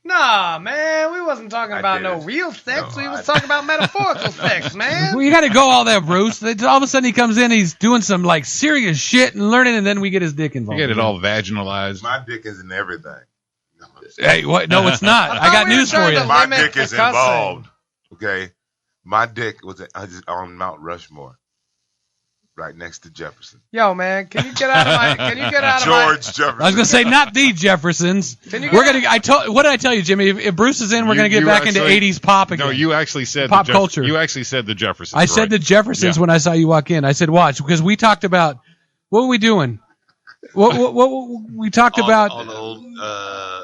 Nah, man, we wasn't talking I about did. no real sex. No, We was I- talking about metaphorical sex, man. Well, you got to go all there, Bruce. All of a sudden he comes in, he's doing some serious shit and learning, and then we get his dick You involved. get it all vaginalized. My dick is in everything. No, Hey, what? No, it's not. I got we were news for trying you. to- my limit dick the is cussing. involved. Okay, my dick was on Mount Rushmore, right next to Jefferson. Yo, man, can you get out of my? Can you get out of George Jefferson. I was gonna say not the Jeffersons. Can you We're get gonna. What did I tell you, Jimmy? If Bruce is in, we're gonna get You back into actually- '80s pop again. No, you actually said Pop culture. You actually said the Jeffersons. I said right. the Jeffersons Yeah. when I saw you walk in. I said, watch, because we talked about what were we doing? What we talked about? all the old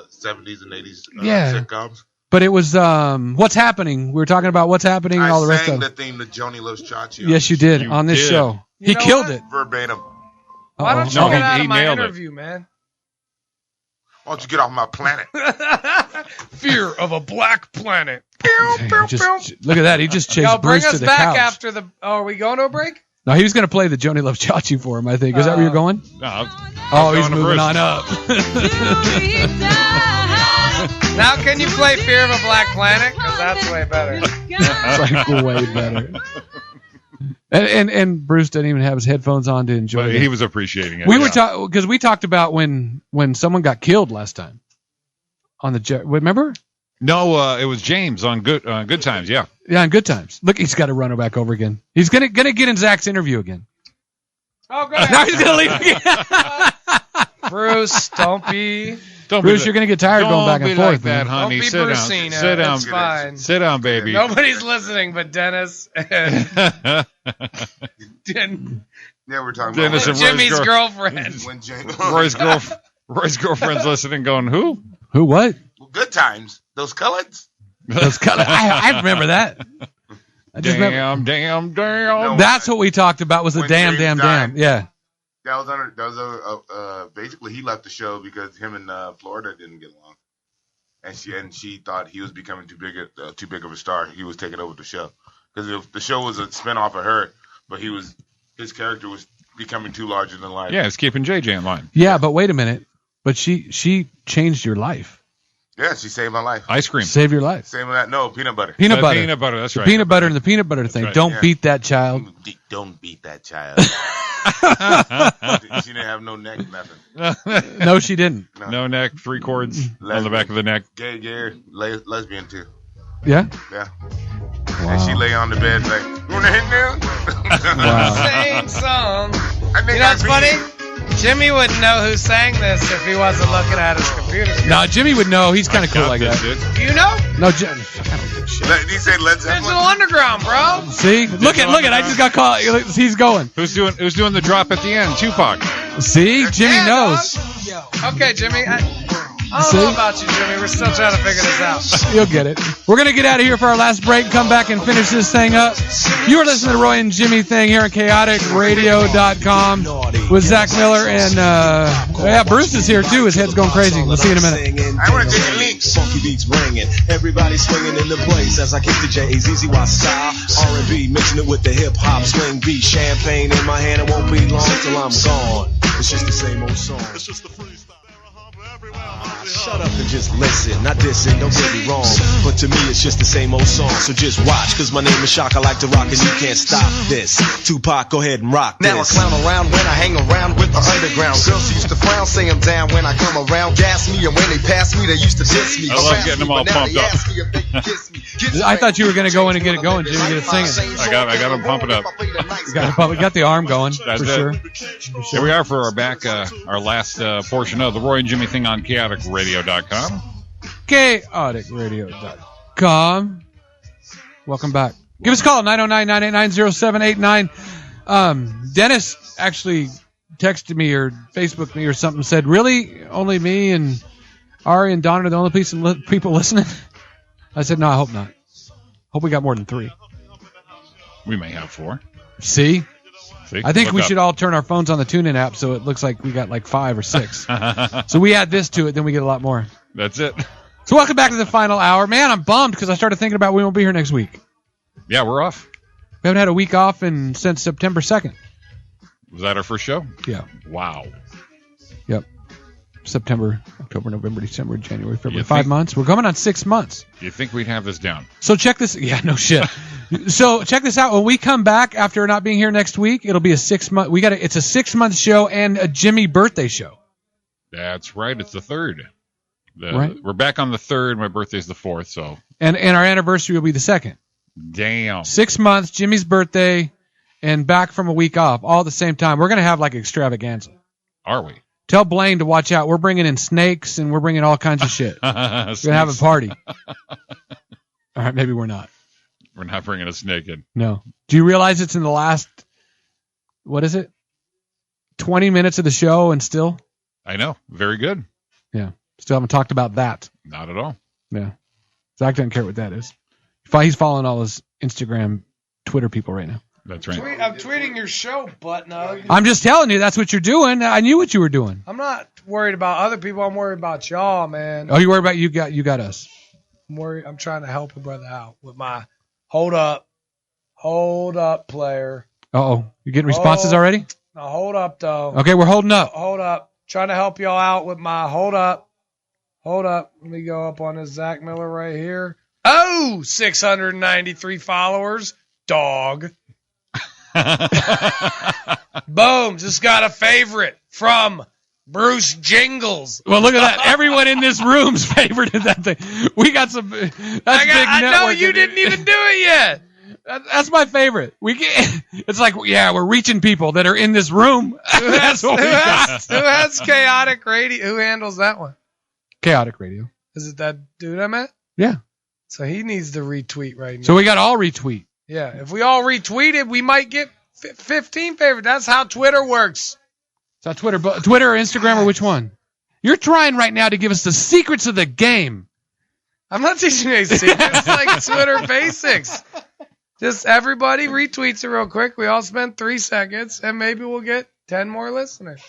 70s and 80s sitcoms. But it was What's Happening. We were talking about What's Happening and all the rest of it. I sang the theme to Joni Loves Chachi. Yes, you did on this show. He killed it. Verbatim. Why don't you get out of my interview, man? Why don't you get off my planet? Fear of a black planet. Look at that. He just chased Bruce to the couch. Bring us back after the... Oh, are we going to a break? No, he was going to play the Joni Loves Chachi for him, I think. Is that where you're going? No. He's moving on up. Now can you play Fear of a Black Planet? Because that's way better. It's like way better. And Bruce didn't even have his headphones on to enjoy it. He was appreciating it. We were because we talked about when someone got killed last time on the jet. Remember? No, it was James on Good Times. Yeah. Yeah, on Good Times. Look, he's got to run it back over again. He's gonna get in Zach's interview again. Oh, go ahead. Now he's gonna leave again. Bruce, don't be. Bruce, you're gonna get tired going back and forth. Like that, honey. Don't be Brucina. Sit down. It's fine. Sit down, baby. Nobody's listening but Dennis and we're talking Dennis about and Jimmy's girlfriend. Roy's girlfriend's listening, going, who? Who? What? Well, Good Times. Those colors. I remember that. Damn. No, That's what we talked about was the damn. Yeah. That was basically he left the show because him and Florida didn't get along, and she thought he was becoming too big of a star. He was taking over the show because the show was a spinoff of her, but his character was becoming too larger than life. Yeah, it's keeping JJ in line. Yeah, but wait a minute. But she changed your life. Yeah, she saved my life. Ice cream. Saved your life. Same with that. No, peanut butter. Peanut butter. Peanut butter, that's right. Peanut butter and the peanut butter thing. right. Don't beat that child. Don't beat that child. She didn't have no neck, nothing. No, she didn't. No neck, 3 cords on the back of the neck. Gay, lesbian too. Yeah? Yeah. Wow. And she lay on the bed like, you want to hit now? Wow. Same song. I think You know what's funny? Jimmy wouldn't know who sang this if he wasn't looking at his computer screen. No, Jimmy would know. He's kind of cool like that. You know? No, Jimmy. He said Led Zeppelin. Digital Underground, bro. See? Look at. I just got caught. He's going. Who's doing the drop at the end? Tupac. See? Jimmy knows. Okay, Jimmy. I don't know about you, Jimmy. We're still trying to figure this out. You'll get it. We're going to get out of here for our last break, come back and finish this thing up. You are listening to Roy and Jimmy thing here on chaoticradio.com with Zach Miller. And, Bruce is here, too. His head's going crazy. We'll see you in a minute. I want to take a link. Funky beats ringing. Everybody swinging in the place as I kick the J's. Easy Y style. R&B, mixing it with the hip-hop swing beat. Champagne in my hand. It won't be long till I'm gone. It's just the same old song. It's just the freestyle. Shut up and just listen, not dissing, don't get me wrong. But to me it's just the same old song, so just watch. Cause my name is Shock, I like to rock and you can't stop this. Tupac, go ahead and rock this. Now I clown around when I hang around with the underground. Girls used to frown, say I'm down when I come around. Gas me, and when they pass me, they used to diss me. I love getting them all pumped up. I thought you were going to go in and get it going, Jimmy. Get it singing. I got them pumping up. Got the arm going, That's for sure. Here we are for our last portion of the Roy and Jimmy thing on chaoticradio.com. chaoticradio.com. Welcome back. Give us a call, 909-989-0789. Dennis actually texted me or Facebooked me or something, said, really? Only me and Ari and Don are the only people listening? I said, no, I hope not. Hope we got more than 3. We may have 4. See? I think we Look should all turn our phones on the TuneIn app so it looks like we got like 5 or 6. So we add this to it, then we get a lot more. That's it. So welcome back to the final hour. Man, I'm bummed because I started thinking about we won't be here next week. Yeah, we're off. We haven't had a week off since September 2nd. Was that our first show? Yeah. Wow. Yep. September, October, November, December, January, February. 5 months. We're coming on 6 months. Do you think we'd have this down? So check this. Yeah, no shit. So check this out. When we come back after not being here next week, it'll be a 6 month. It's a 6 month show and a Jimmy birthday show. That's right. It's the 3rd. Right. We're back on the 3rd. My birthday's the 4th. So. And our anniversary will be the 2nd. Damn. 6 months, Jimmy's birthday, and back from a week off, all at the same time. We're gonna have like extravaganza. Are we? Tell Blaine to watch out. We're bringing in snakes and we're bringing all kinds of shit. We're going to have a party. All right, maybe we're not. We're not bringing a snake in. No. Do you realize it's in the last, what is it? 20 minutes of the show and still? I know. Very good. Yeah. Still haven't talked about that. Not at all. Yeah. Zach doesn't care what that is. He's following all his Instagram, Twitter people right now. That's right. I'm tweeting your show, butt nug. I'm just telling you, that's what you're doing. I knew what you were doing. I'm not worried about other people. I'm worried about y'all, man. Oh, you worried about you got us. I'm trying to help a brother out with my hold up, player. Uh-oh. You getting responses already? Now hold up, though. Okay, we're holding up. Hold up. Trying to help y'all out with my hold up. Hold up. Let me go up on this Zach Miller right here. Oh, 693 followers. Dog. Boom. Just got a favorite from Bruce Jingles. Well, look at that. Everyone in this room's favorited that thing. We got some. That's big I know network. you didn't even do it yet. That's my favorite. It's like, yeah, we're reaching people that are in this room. That's what we got. Who has chaotic radio? Who handles that one? Chaotic radio. Is it that dude I met? Yeah. So he needs to retweet right now. So we got all retweet. Yeah. If we all retweeted, we might get 15 favorites. That's how Twitter works. So Twitter or Instagram or which one? You're trying right now to give us the secrets of the game. I'm not teaching you any secrets. It's like Twitter basics. Just everybody retweets it real quick. We all spend 3 seconds, and maybe we'll get 10 more listeners.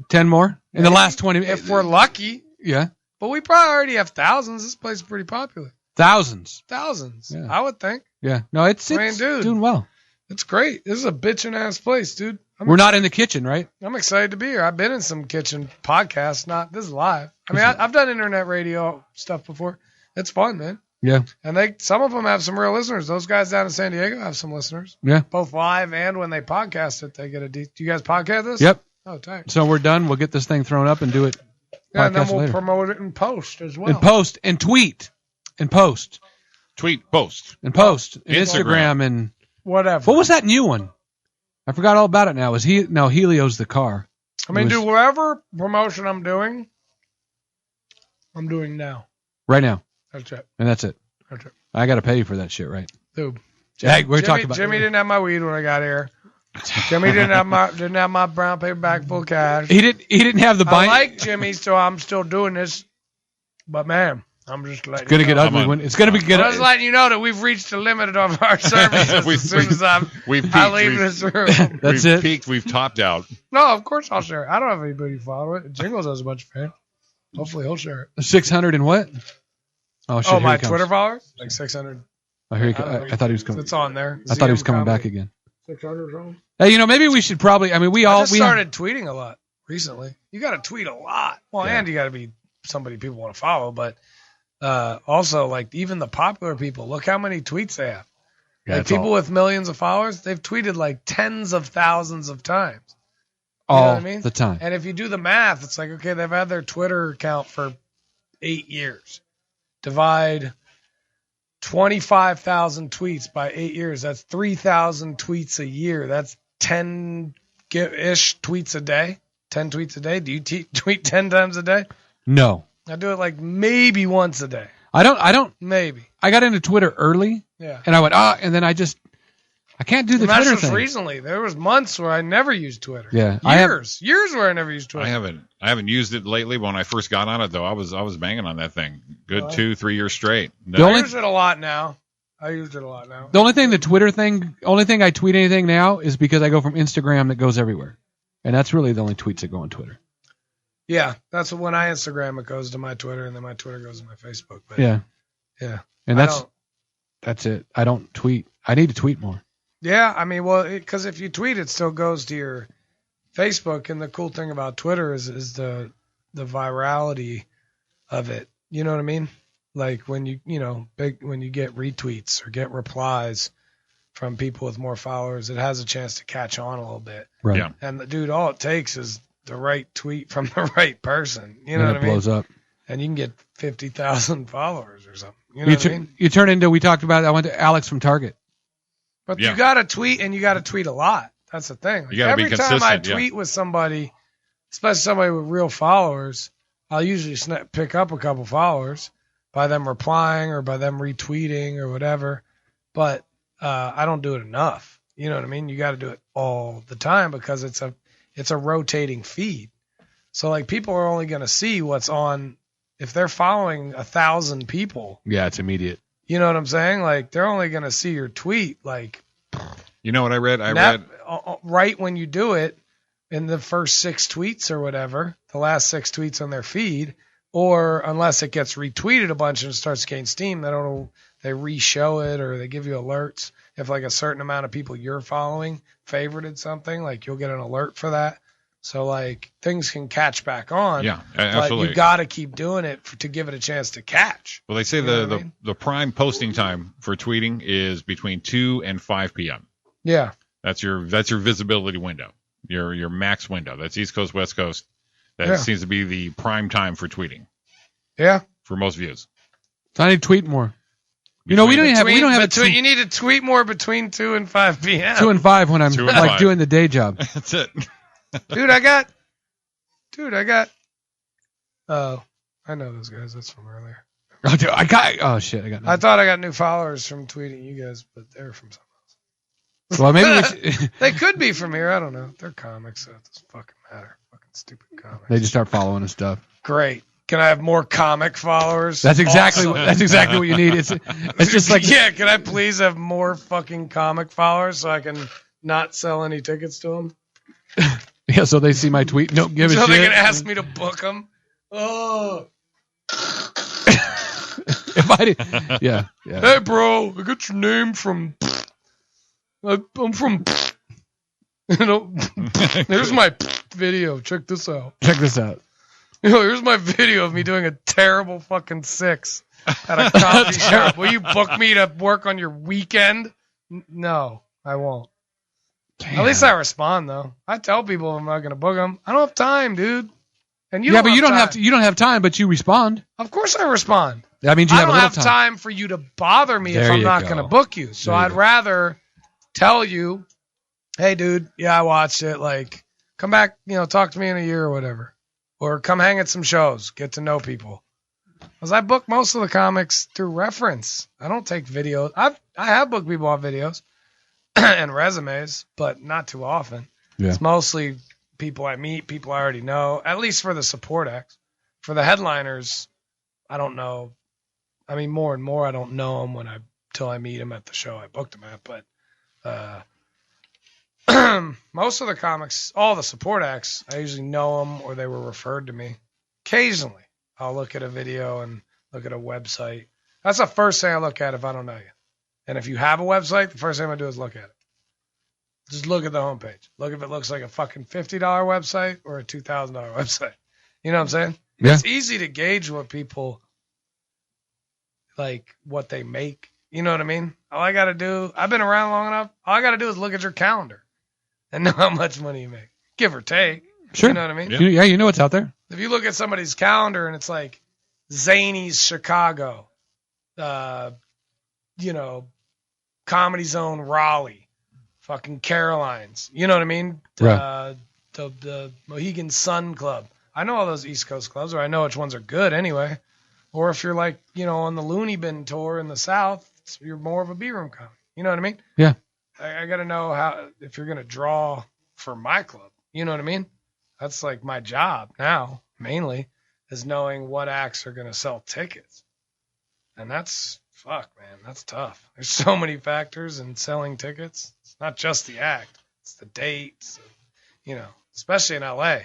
10 more in the last 20 if we're lucky. Yeah. But we probably already have thousands. This place is pretty popular. Thousands. Yeah. I would think. Yeah. No, it's dude, doing well. It's great. This is a bitchin' ass place, dude. We're not in the kitchen, right? I'm excited to be here. I've been in some kitchen podcasts. This is live. I mean, I've done internet radio stuff before. It's fun, man. Yeah. And some of them have some real listeners. Those guys down in San Diego have some listeners. Yeah. Both live and when they podcast it, they get a do you guys podcast this? Yep. Oh, tight. So we're done. We'll get this thing thrown up and do it. Yeah, and then we'll later. promote it in post as well. And post and tweet and post. Tweet, post. And post. And Instagram and whatever. What was that new one? I forgot all about it now. Helio's the car. I mean, dude, whatever promotion I'm doing now. Right now. That's it. And that's it. That's it. I got to pay you for that shit, right? Dude. Hey, we're talking about Jimmy didn't have my weed when I got here. Jimmy didn't have my brown paper bag full of cash. He didn't have the I like Jimmy, so I'm still doing this. But man, I'm just letting it's gonna get ugly when it's gonna be good. I'm just letting you know that we've reached the limit of our services as soon as I leave this room. That's we've it. Peaked. We've topped out. No, of course I'll share it. I don't have anybody to follow it. Jingles has a bunch of fans. Hopefully he'll share it. 600 and what? Oh shit! Oh, my Twitter followers? Like 600. Oh, here he comes. I thought he was coming. It's on there. I thought he was coming back again. 600 or something. Hey, maybe we should probably. I mean, we started tweeting a lot recently. You got to tweet a lot. Well, and you got to be somebody people want to follow, but also like even the popular people. Look how many tweets they have. Yeah, like people with millions of followers, they've tweeted like tens of thousands of times. You know what I I mean? The time. And if you do the math, it's like okay, they've had their Twitter account for 8 years. Divide 25,000 tweets by 8 years. That's 3,000 tweets a year. That's 10-ish tweets a day. 10 tweets a day. Do you tweet 10 times a day? No. I do it like maybe once a day. I don't. Maybe. I got into Twitter early. Yeah. And I went, and then I can't do the That's Twitter just thing. recently. There was months where I never used Twitter. Yeah. Years where I never used Twitter. I haven't used it lately. When I first got on it, though, I was banging on that thing. Good 2-3 years straight. I use it a lot now. The only thing I tweet anything now is because I go from Instagram that goes everywhere. And that's really the only tweets that go on Twitter. Yeah, that's when I Instagram, it goes to my Twitter, and then my Twitter goes to my Facebook. But yeah. And that's it. I don't tweet. I need to tweet more. Yeah, I mean, well, because if you tweet, it still goes to your Facebook, and the cool thing about Twitter is the virality of it. You know what I mean? Like when when you get retweets or get replies from people with more followers, it has a chance to catch on a little bit. Right. Yeah. And dude, all it takes is the right tweet from the right person. You know what I mean? It blows up. And you can get 50,000 followers or something. You know what I mean? You turn into, we talked about, I went to Alex from Target. But you got to tweet, and you got to tweet a lot. That's the thing. Like, You gotta be every time I consistent, yeah. tweet with somebody, especially somebody with real followers, I'll usually pick up a couple followers by them replying or by them retweeting or whatever. But I don't do it enough. You know what I mean? You got to do it all the time because it's a rotating feed. So like people are only going to see what's on if they're following 1,000 people. Yeah, it's immediate. You know what I'm saying? Like they're only going to see your tweet like You know what I read? I read right when you do it in the first 6 tweets or whatever, the last 6 tweets on their feed, or unless it gets retweeted a bunch and starts to gain steam, they re-show it or they give you alerts. If like a certain amount of people you're following favorited something, like you'll get an alert for that. So like things can catch back on. Yeah, but absolutely. you got to keep doing it to give it a chance to catch. Well, they say You know what I mean? the prime posting time for tweeting is between 2 and 5 p.m. Yeah. That's your visibility window, your max window. That's East Coast, West Coast. That Yeah. seems to be the prime time for tweeting Yeah. for most views. So I need to tweet more. You know, we don't have You need to tweet more between 2 and 5 p.m. 2 and 5 when I'm 2 and like 5. doing the day job. That's it. Dude, I got. Oh, I know those guys. That's from earlier. Oh, dude, I got. I thought I got new followers from tweeting you guys, but they're from somewhere else. Well, maybe we should, They could be from here. I don't know. They're comics, so it doesn't fucking matter. Fucking stupid comics. they just start following us stuff. Great. Can I have more comic followers? That's exactly Awesome. what you need. It's just like yeah. Can I please have more fucking comic followers so I can not sell any tickets to them? yeah. So they see my tweet, don't give a So shit. they can ask me to book them. Oh. If I did, yeah. Hey, bro, I got your name from. I'm from. You know, here's my video. Check this out. Check this out. You know, here's my video of me doing a terrible fucking 6 at a coffee shop. Will you book me to work on your weekend? No, I won't. At least I respond though. I tell people I'm not gonna book them. I don't have time, dude. And you yeah, but don't you don't time. have to. You don't have time, but you respond. Of course I respond. That means you I have a don't little have time for you to bother me if There I'm you not go. going to book you. So There you I'd go. rather tell you, hey, dude, yeah, I watched it. Like, come back, talk to me in a year or whatever. Or come hang at some shows, get to know people. Because I book most of the comics through reference. I don't take videos. I have booked people off videos and resumes, but not too often. Yeah. It's mostly people I meet, people I already know, at least for the support acts. For the headliners, I don't know. I mean, more and more, I don't know them till I meet them at the show I booked them at. But most of the comics, all the support acts, I usually know them or they were referred to me. Occasionally, I'll look at a video and look at a website. That's the first thing I look at if I don't know you. And if you have a website, the first thing I do is look at it. Just look at the homepage. Look if it looks like a fucking $50 website or a $2,000 website. You know what I'm saying? Yeah. It's easy to gauge what people like, what they make. You know what I mean? All I got to do, I've been around long enough. All I got to do is look at your calendar and know how much money you make, give or take. Sure. You know what I mean? Yeah, you know what's out there. If you look at somebody's calendar and it's like Zany's Chicago, Comedy Zone Raleigh, fucking Caroline's, you know what I mean? Right. The Mohegan Sun Club. I know all those East Coast clubs, or I know which ones are good anyway. Or if you're like, on the Looney Bin tour in the South, you're more of a B-room comic. You know what I mean? Yeah. I got to know if you're going to draw for my club. You know what I mean? That's like my job now, mainly, is knowing what acts are going to sell tickets. And that's tough. There's so many factors in selling tickets. It's not just the act. It's the dates, especially in LA.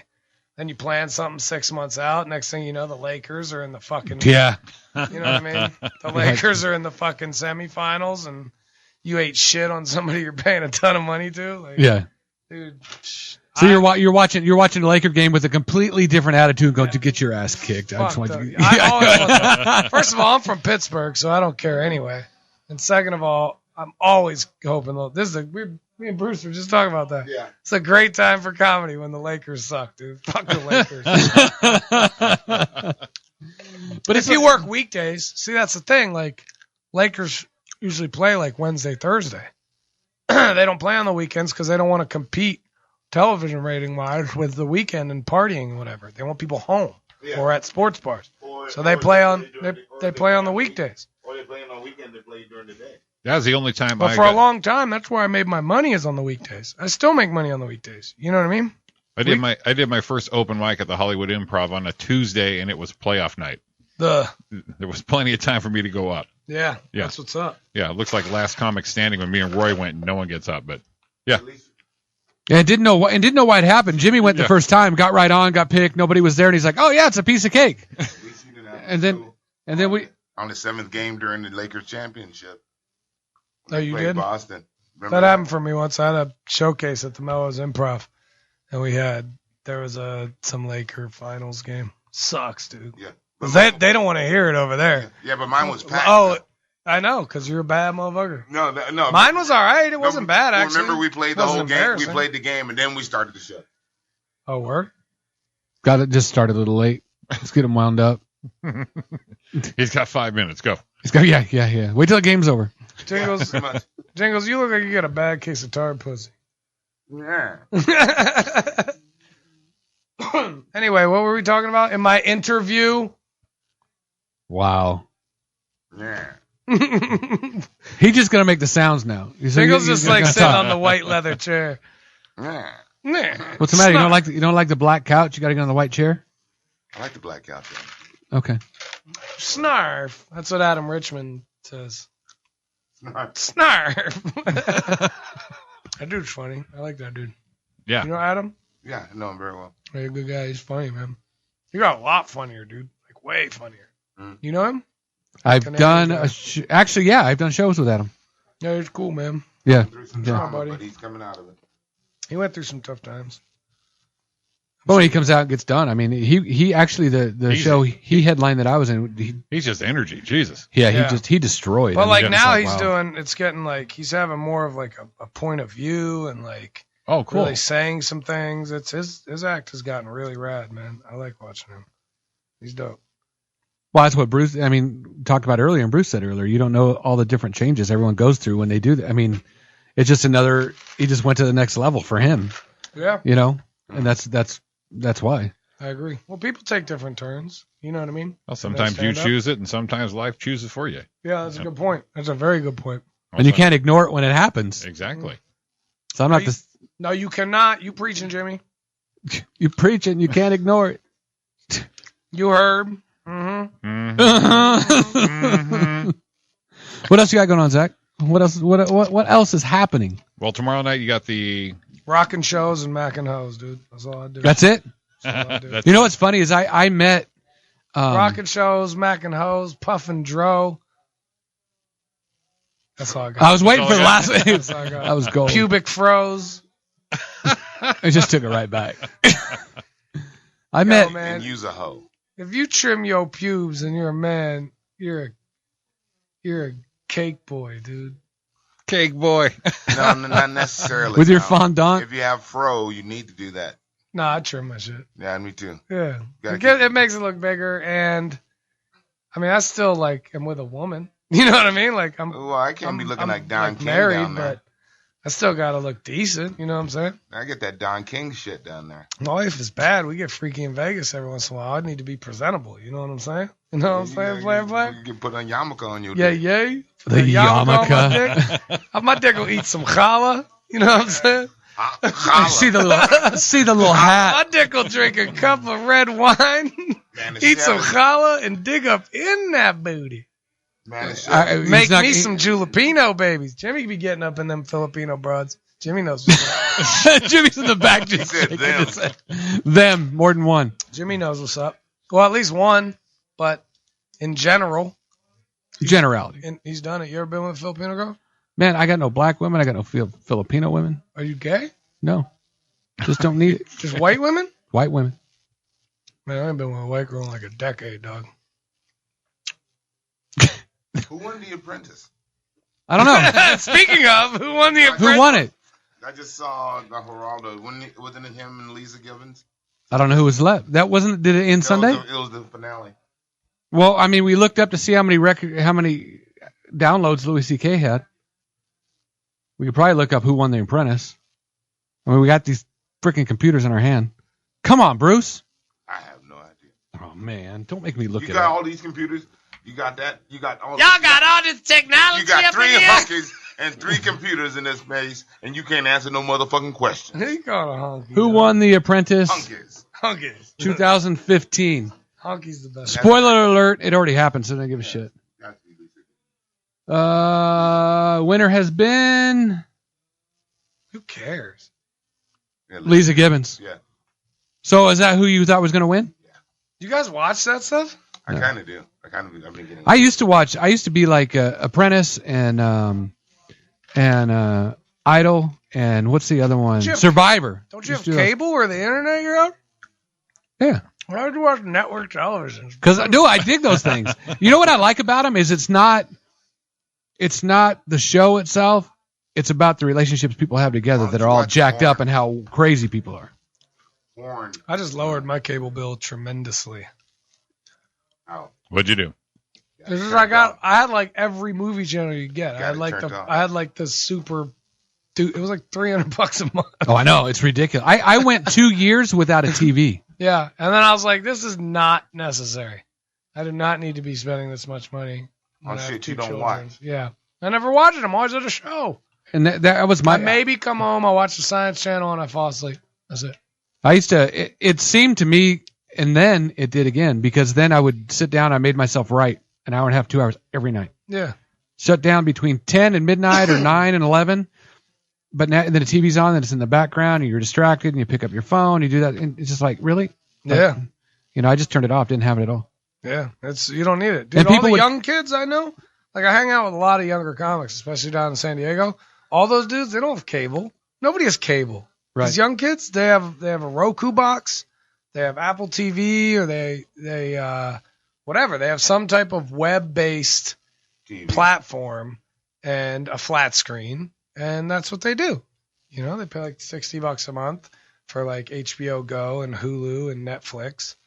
Then you plan something 6 months out. Next thing you know, the Lakers are in the fucking... Yeah. You know what I mean? The Lakers are in the fucking semifinals, and you ate shit on somebody you're paying a ton of money to. Like, Yeah. Dude. So you're watching the Laker game with a completely different attitude, going to get your ass kicked. I just want you. First of all, I'm from Pittsburgh, so I don't care anyway. And second of all, I'm always hoping me and Bruce were just talking about that. Yeah. It's a great time for comedy when the Lakers suck, dude. Fuck the Lakers. But if you work weekdays, see, that's the thing. Like, Lakers usually play like Wednesday, Thursday. They don't play on the weekends because they don't want to compete television rating wise with the weekend and partying and whatever. They want people home or at sports bars. So they play on the weekdays. Or they're playing on weekends, they play during the day. That was the only time But for a long time, that's where I made my money is on the weekdays. I still make money on the weekdays. You know what I mean? I did my first open mic at the Hollywood Improv on a Tuesday, and it was playoff night. There was plenty of time for me to go up. Yeah, that's what's up. Yeah, it looks like last comic standing when me and Roy went, and no one gets up. But yeah, Yeah, didn't know why it happened. Jimmy went the first time, got right on, got picked. Nobody was there, and he's like, "Oh yeah, it's a piece of cake." and then we on the 7th game during the Lakers championship. Oh, you played did? Boston. That happened for me once. I had a showcase at the Melrose Improv, and there was some Laker finals game. Sucks, dude. Yeah. They don't want to hear it over there. Yeah, but mine was packed. Oh, I know, because you're a bad motherfucker. No. Mine was all right. It wasn't bad, actually. Remember, we played the whole game. We played the game, and then we started the show. Oh, word? got it. Just started a little late. Let's get him wound up. He's got 5 minutes. Go. He's got yeah. Wait till the game's over. Jingles, you look like you got a bad case of tar pussy. Yeah. Anyway, what were we talking about in my interview? Wow. Yeah. He's just gonna make the sounds now. Jingles just like sitting on the white leather chair. Yeah. What's the matter? You don't like the black couch? You got to get on the white chair. I like the black couch. Okay. Snarf. That's what Adam Richmond says. Snarf. That dude's funny. I like that dude. Yeah. You know Adam? Yeah, I know him very well. He's a good guy. He's funny, man. He got a lot funnier, dude. Like way funnier. You know him? I've done I've done shows with Adam. Yeah, he's cool, man. Yeah. Through some trauma, but he's coming out of it. He went through some tough times. But when he comes out and gets done, I mean, he actually the show he headlined that I was in. He's just energy, Jesus. Yeah, he destroyed. But like now he's doing, it's getting like he's having more of like a point of view and like cool, really saying some things. It's his act has gotten really rad, man. I like watching him. He's dope. Well, that's what Bruce. I mean, talked about earlier, and Bruce said earlier. You don't know all the different changes everyone goes through when they do that. I mean, it's just another. He just went to the next level for him. Yeah. You know, and that's why. I agree. Well, people take different turns. You know what I mean? Well, sometimes you choose it, and sometimes life chooses for you. Yeah, that's a good point. That's a very good point. And you can't ignore it when it happens. Exactly. So I'm not this. No, you cannot. You preaching, Jimmy. You preaching. You can't ignore it. You heard. Mm-hmm. What else you got going on, Zach? What else? What else is happening? Well, tomorrow night you got the rockin' shows and mackin' hoes, dude. That's all I do. That's it. That's all I do. You know what's funny is I met rockin' shows, mackin' hoes, puffin' dro. That's all I got. I was waiting for the last. That's all I got. That was gold. Pubic froze. I just took it right back. I met. And use a hoe. If you trim your pubes and you're a man, you're a cake boy, dude. Cake boy. No, not necessarily. With your fondant? If you have fro, you need to do that. Nah, I trim my shit. Yeah, me too. Yeah. It makes it look bigger, and I mean, I still am with a woman. You know what I mean? Like I can't be looking like Don King married, down there. but I still gotta look decent. You know what I'm saying? I get that Don King shit down there. My wife is bad. We get freaky in Vegas every once in a while. I need to be presentable. You know what I'm saying? You know what I'm saying? You can put a yarmulke on your dick. Yeah. The yarmulke. My dick will eat some challah. You know what I'm saying? See the little hat. My dick will drink a cup of red wine, eat some challah, and dig up in that booty. Man, make me some jalapeno babies. Jimmy be getting up in them Filipino broads. Jimmy knows what's up. Jimmy's in the back. He said them, more than one. Jimmy knows what's up. Well, at least one, but in general. Generality. And he's done it. You ever been with a Filipino girl? Man, I got no black women. I got no Filipino women. Are you gay? No. Just don't need it. Just white women? White women. Man, I ain't been with a white girl in like a decade, dog. Who won The Apprentice? I don't know. Speaking of, who won The Apprentice? Who won it? I just saw the Geraldo. Wasn't it him and Lisa Gibbons? I don't know who was left. That wasn't. Did it end Sunday? It was the finale. Well, I mean, we looked up to see how many downloads Louis C.K. had. We could probably look up who won The Apprentice. I mean, we got these freaking computers in our hand. Come on, Bruce. I have no idea. Oh man, don't make me look it up. You got all these computers. You got that. You got all. Y'all got all this technology. You got three and 3 computers in this space, and you can't answer no motherfucking questions. He called a honky. Who won The Apprentice? Hunkies. 2015. Honky's the best. Spoiler alert, it already happened, so don't give a shit. Winner has been Who cares? Lisa Gibbons. Yeah. So is that who you thought was going to win? You guys watch that stuff? I kind of do. I've been getting. I used to watch. I used to be like Apprentice and Idol and what's the other one? Survivor. Don't you have cable or the internet you're on? Yeah. Why would you watch network television? Because I dig those things. You know what I like about them is it's not the show itself. It's about the relationships people have together that are all jacked up and how crazy people are. Porn. I just lowered my cable bill tremendously. Oh. What'd you do? This is I had like every movie channel you get. I had like the super. Dude, it was like $300 a month. Oh, I know, it's ridiculous. I went 2 years without a TV. Yeah, and then I was like, this is not necessary. I do not need to be spending this much money on shit you don't watch. Yeah, I never watch it. I'm always at a show. And that was my. I maybe come home, I watch the Science Channel, and I fall asleep. That's it. I used to. It seemed to me, and then it did again because then I would sit down. I made myself write an hour and a half, 2 hours every night. Yeah. Shut down between 10 and midnight or 9 and 11. But now, and then the TV's on, and it's in the background, and you're distracted, and you pick up your phone, you do that, and it's just like, really? Yeah. I just turned it off, didn't have it at all. Yeah, you don't need it. Dude, all the young kids I know, like I hang out with a lot of younger comics, especially down in San Diego. All those dudes, they don't have cable. Nobody has cable. Right. These young kids, they have a Roku box, they have Apple TV, or they whatever. They have some type of web-based platform and a flat screen. And that's what they do. They pay like $60 a month for like HBO Go and Hulu and Netflix.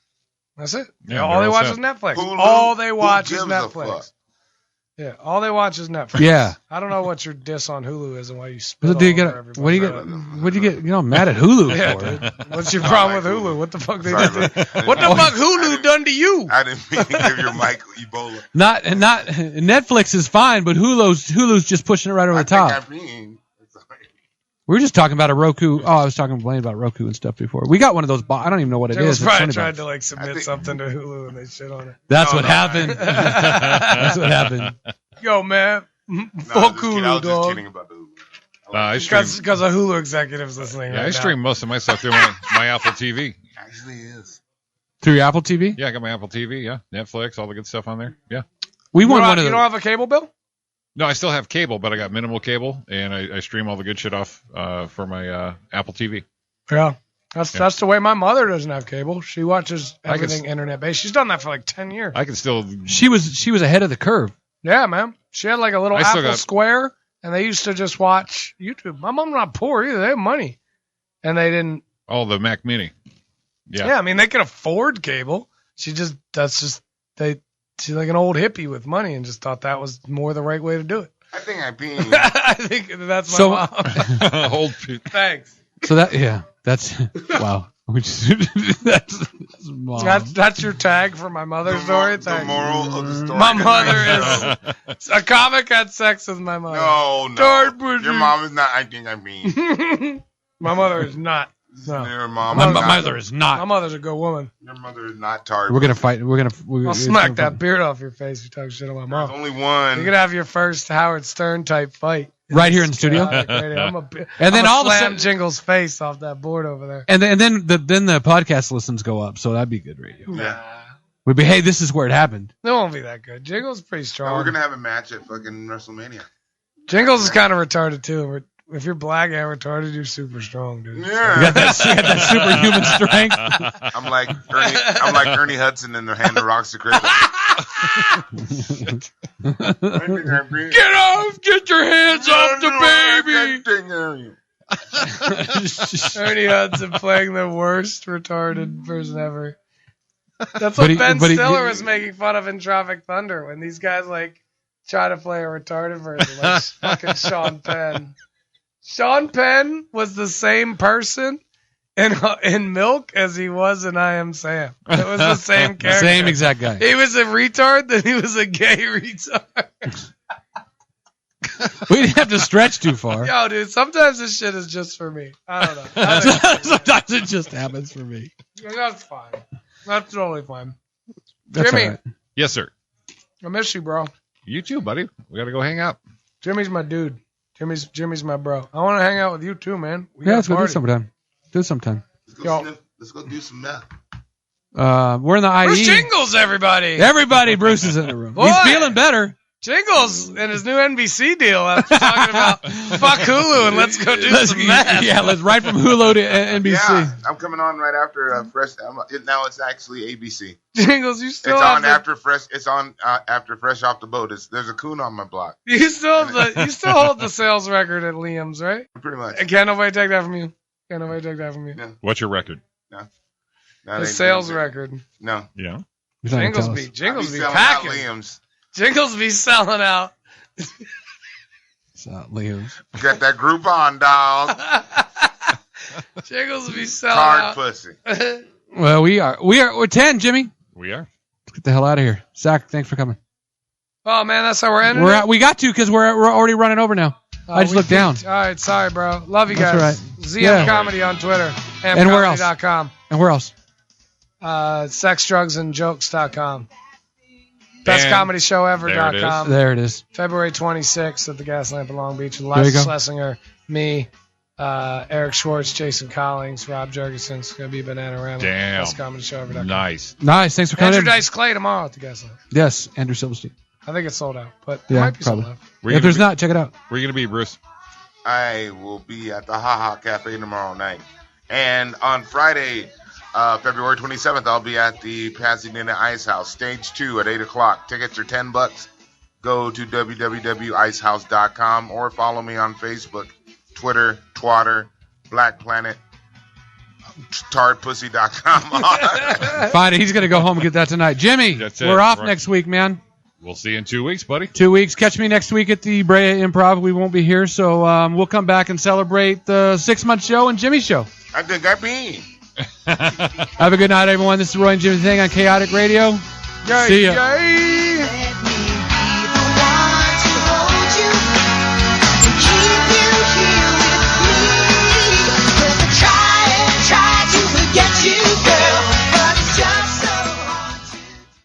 That's it. Yeah, all they watch is Netflix. Hulu? All they watch is Who gives a Netflix. fuck? Yeah, all they watch is Netflix. Yeah. I don't know what your diss on Hulu is and why you spit What do you all get? over everybody. What do you get? I'm mad at Hulu Yeah, for it. dude. What's your problem with Hulu? What the fuck they did? What the fuck Hulu done to you? I didn't mean to give your mic Ebola. Not Netflix is fine, but Hulu's just pushing it right over the top. We were just talking about a Roku. Oh, I was talking to Blaine about Roku and stuff before. We got one of those. I don't even know what it is. Jingles probably tried to like submit something to Hulu and they shit on it. That's what happened. That's what happened. Yo, man. Fuck Hulu, I was just dog. kidding about the Hulu. Because of Hulu executives listening. Yeah, right I stream most of my stuff through my Apple TV. Actually is. Through your Apple TV? Yeah, I got my Apple TV. Yeah, Netflix, all the good stuff on there. Yeah. We won one of You the. don't have a cable bill? No, I still have cable, but I got minimal cable, and I stream all the good shit off for my Apple TV. Yeah. That's the way my mother doesn't have cable. She watches everything internet based. She's done that for like 10 years. I can still. She was ahead of the curve. Yeah, man. She had like a little I still Apple got- Square, and they used to just watch YouTube. My mom's not poor either. They have money, and they didn't. Oh, the Mac Mini. Yeah, I mean they could afford cable. She's like an old hippie with money, and just thought that was more the right way to do it. I think I being. I think that's my mom. Old. Thanks. So that's wow. That's mom. That's your tag for my mother's story. The moral of the story. My mother is a comic had sex with my mother. No. Your mom is not. I think I mean. My mother is not. No. Your mom. My mother is not. My mother's a good woman. Your mother is not tired. We're gonna fight. I'll smack that beard off your face if you talk shit on my mom. There's only one. You're gonna have your first Howard Stern type fight right here in the studio. And then all of a sudden, Jingles' face off that board over there. And then the podcast listens go up, so that'd be good radio. Nah. We'd be, hey, this is where it happened. It won't be that good. Jingles is pretty strong. We're gonna have a match at fucking WrestleMania. Jingles is kind of retarded too. If you're black and retarded, you're super strong, dude. Yeah. You got that superhuman strength. I'm like Ernie Hudson in the Hand of Rocks the Cradle. Get off! Get your hands off the baby! Ernie Hudson playing the worst retarded person ever. That's what Ben Stiller was making fun of in Tropic Thunder when these guys like try to play a retarded version, like fucking Sean Penn. Sean Penn was the same person in Milk as he was in I Am Sam. It was the same character. Same exact guy. He was a retard, then he was a gay retard. We didn't have to stretch too far. Yo, dude, sometimes this shit is just for me. I don't know. Sometimes it just happens for me. That's fine. That's totally fine. That's Jimmy. all right. Yes, sir. I miss you, bro. You too, buddy. We got to go hang out. Jimmy's my dude. Jimmy's my bro. I want to hang out with you too, man. Yeah, let's go do it sometime. Let's go do some math. We're in the IE. Bruce Jingles, everybody. Everybody, Bruce is in the room. Boy. He's feeling better. Jingles and his new NBC deal. After talking about fuck Hulu and let's go do some math. Yeah, let's right from Hulu to NBC. Yeah, I'm coming on right after Fresh. Now it's actually ABC. Jingles, you still It's have on after Fresh. It's on after Fresh off the boat. There's a coon on my block. You still hold the sales record at Liam's, right? Pretty much. I can't nobody take that from you. Yeah. What's your record? No, The sales record. No. Yeah. Jingles be packing. Liam's. Jingles be selling out. It's not Liam's. Got that Groupon, dog. Jingles be selling Hard out. pussy. Well, we're 10, Jimmy. We are. Let's get the hell out of here. Zach, thanks for coming. Oh man, that's how we're ending. We got to because we're already running over now. I just looked down. All right, sorry, bro. Love you guys. That's right. ZM Yeah. Comedy on Twitter. And where else? AmComedy.com. And where else? SexDrugsAndJokes.com. There BestComedyShowEver.com. There it is. February 26th at the Gaslamp in Long Beach. There Les you go. Schlesinger, me, Eric Schwartz, Jason Collins, Rob Jurgensen. It's going to be Bananarama. Damn. BestComedyShowEver.com. Nice. Nice. Thanks for coming Andrew in. Dice Clay tomorrow at the Gaslamp. Yes, Andrew Silverstein. I think it's sold out, but it Yeah, might be probably. sold out. If there's not, check it out. Where are you going to be, Bruce? I will be at the Ha Ha Cafe tomorrow night. And on Friday, February 27th, I'll be at the Pasadena Ice House, Stage 2 at 8 o'clock. Tickets are $10. Go to www.icehouse.com or follow me on Facebook, Twitter, Twatter, Black Planet, tardpussy.com. Fine, he's going to go home and get that tonight. Jimmy, That's it. we're off Right. next week, man. We'll see you in 2 weeks, buddy. 2 weeks. Catch me next week at the Brea Improv. We won't be here, so we'll come back and celebrate the 6-month show and Jimmy's show. I think I mean. Have a good night, everyone. This is Roy and Jimmy Thing on Chaotic Radio. See ya. Yay!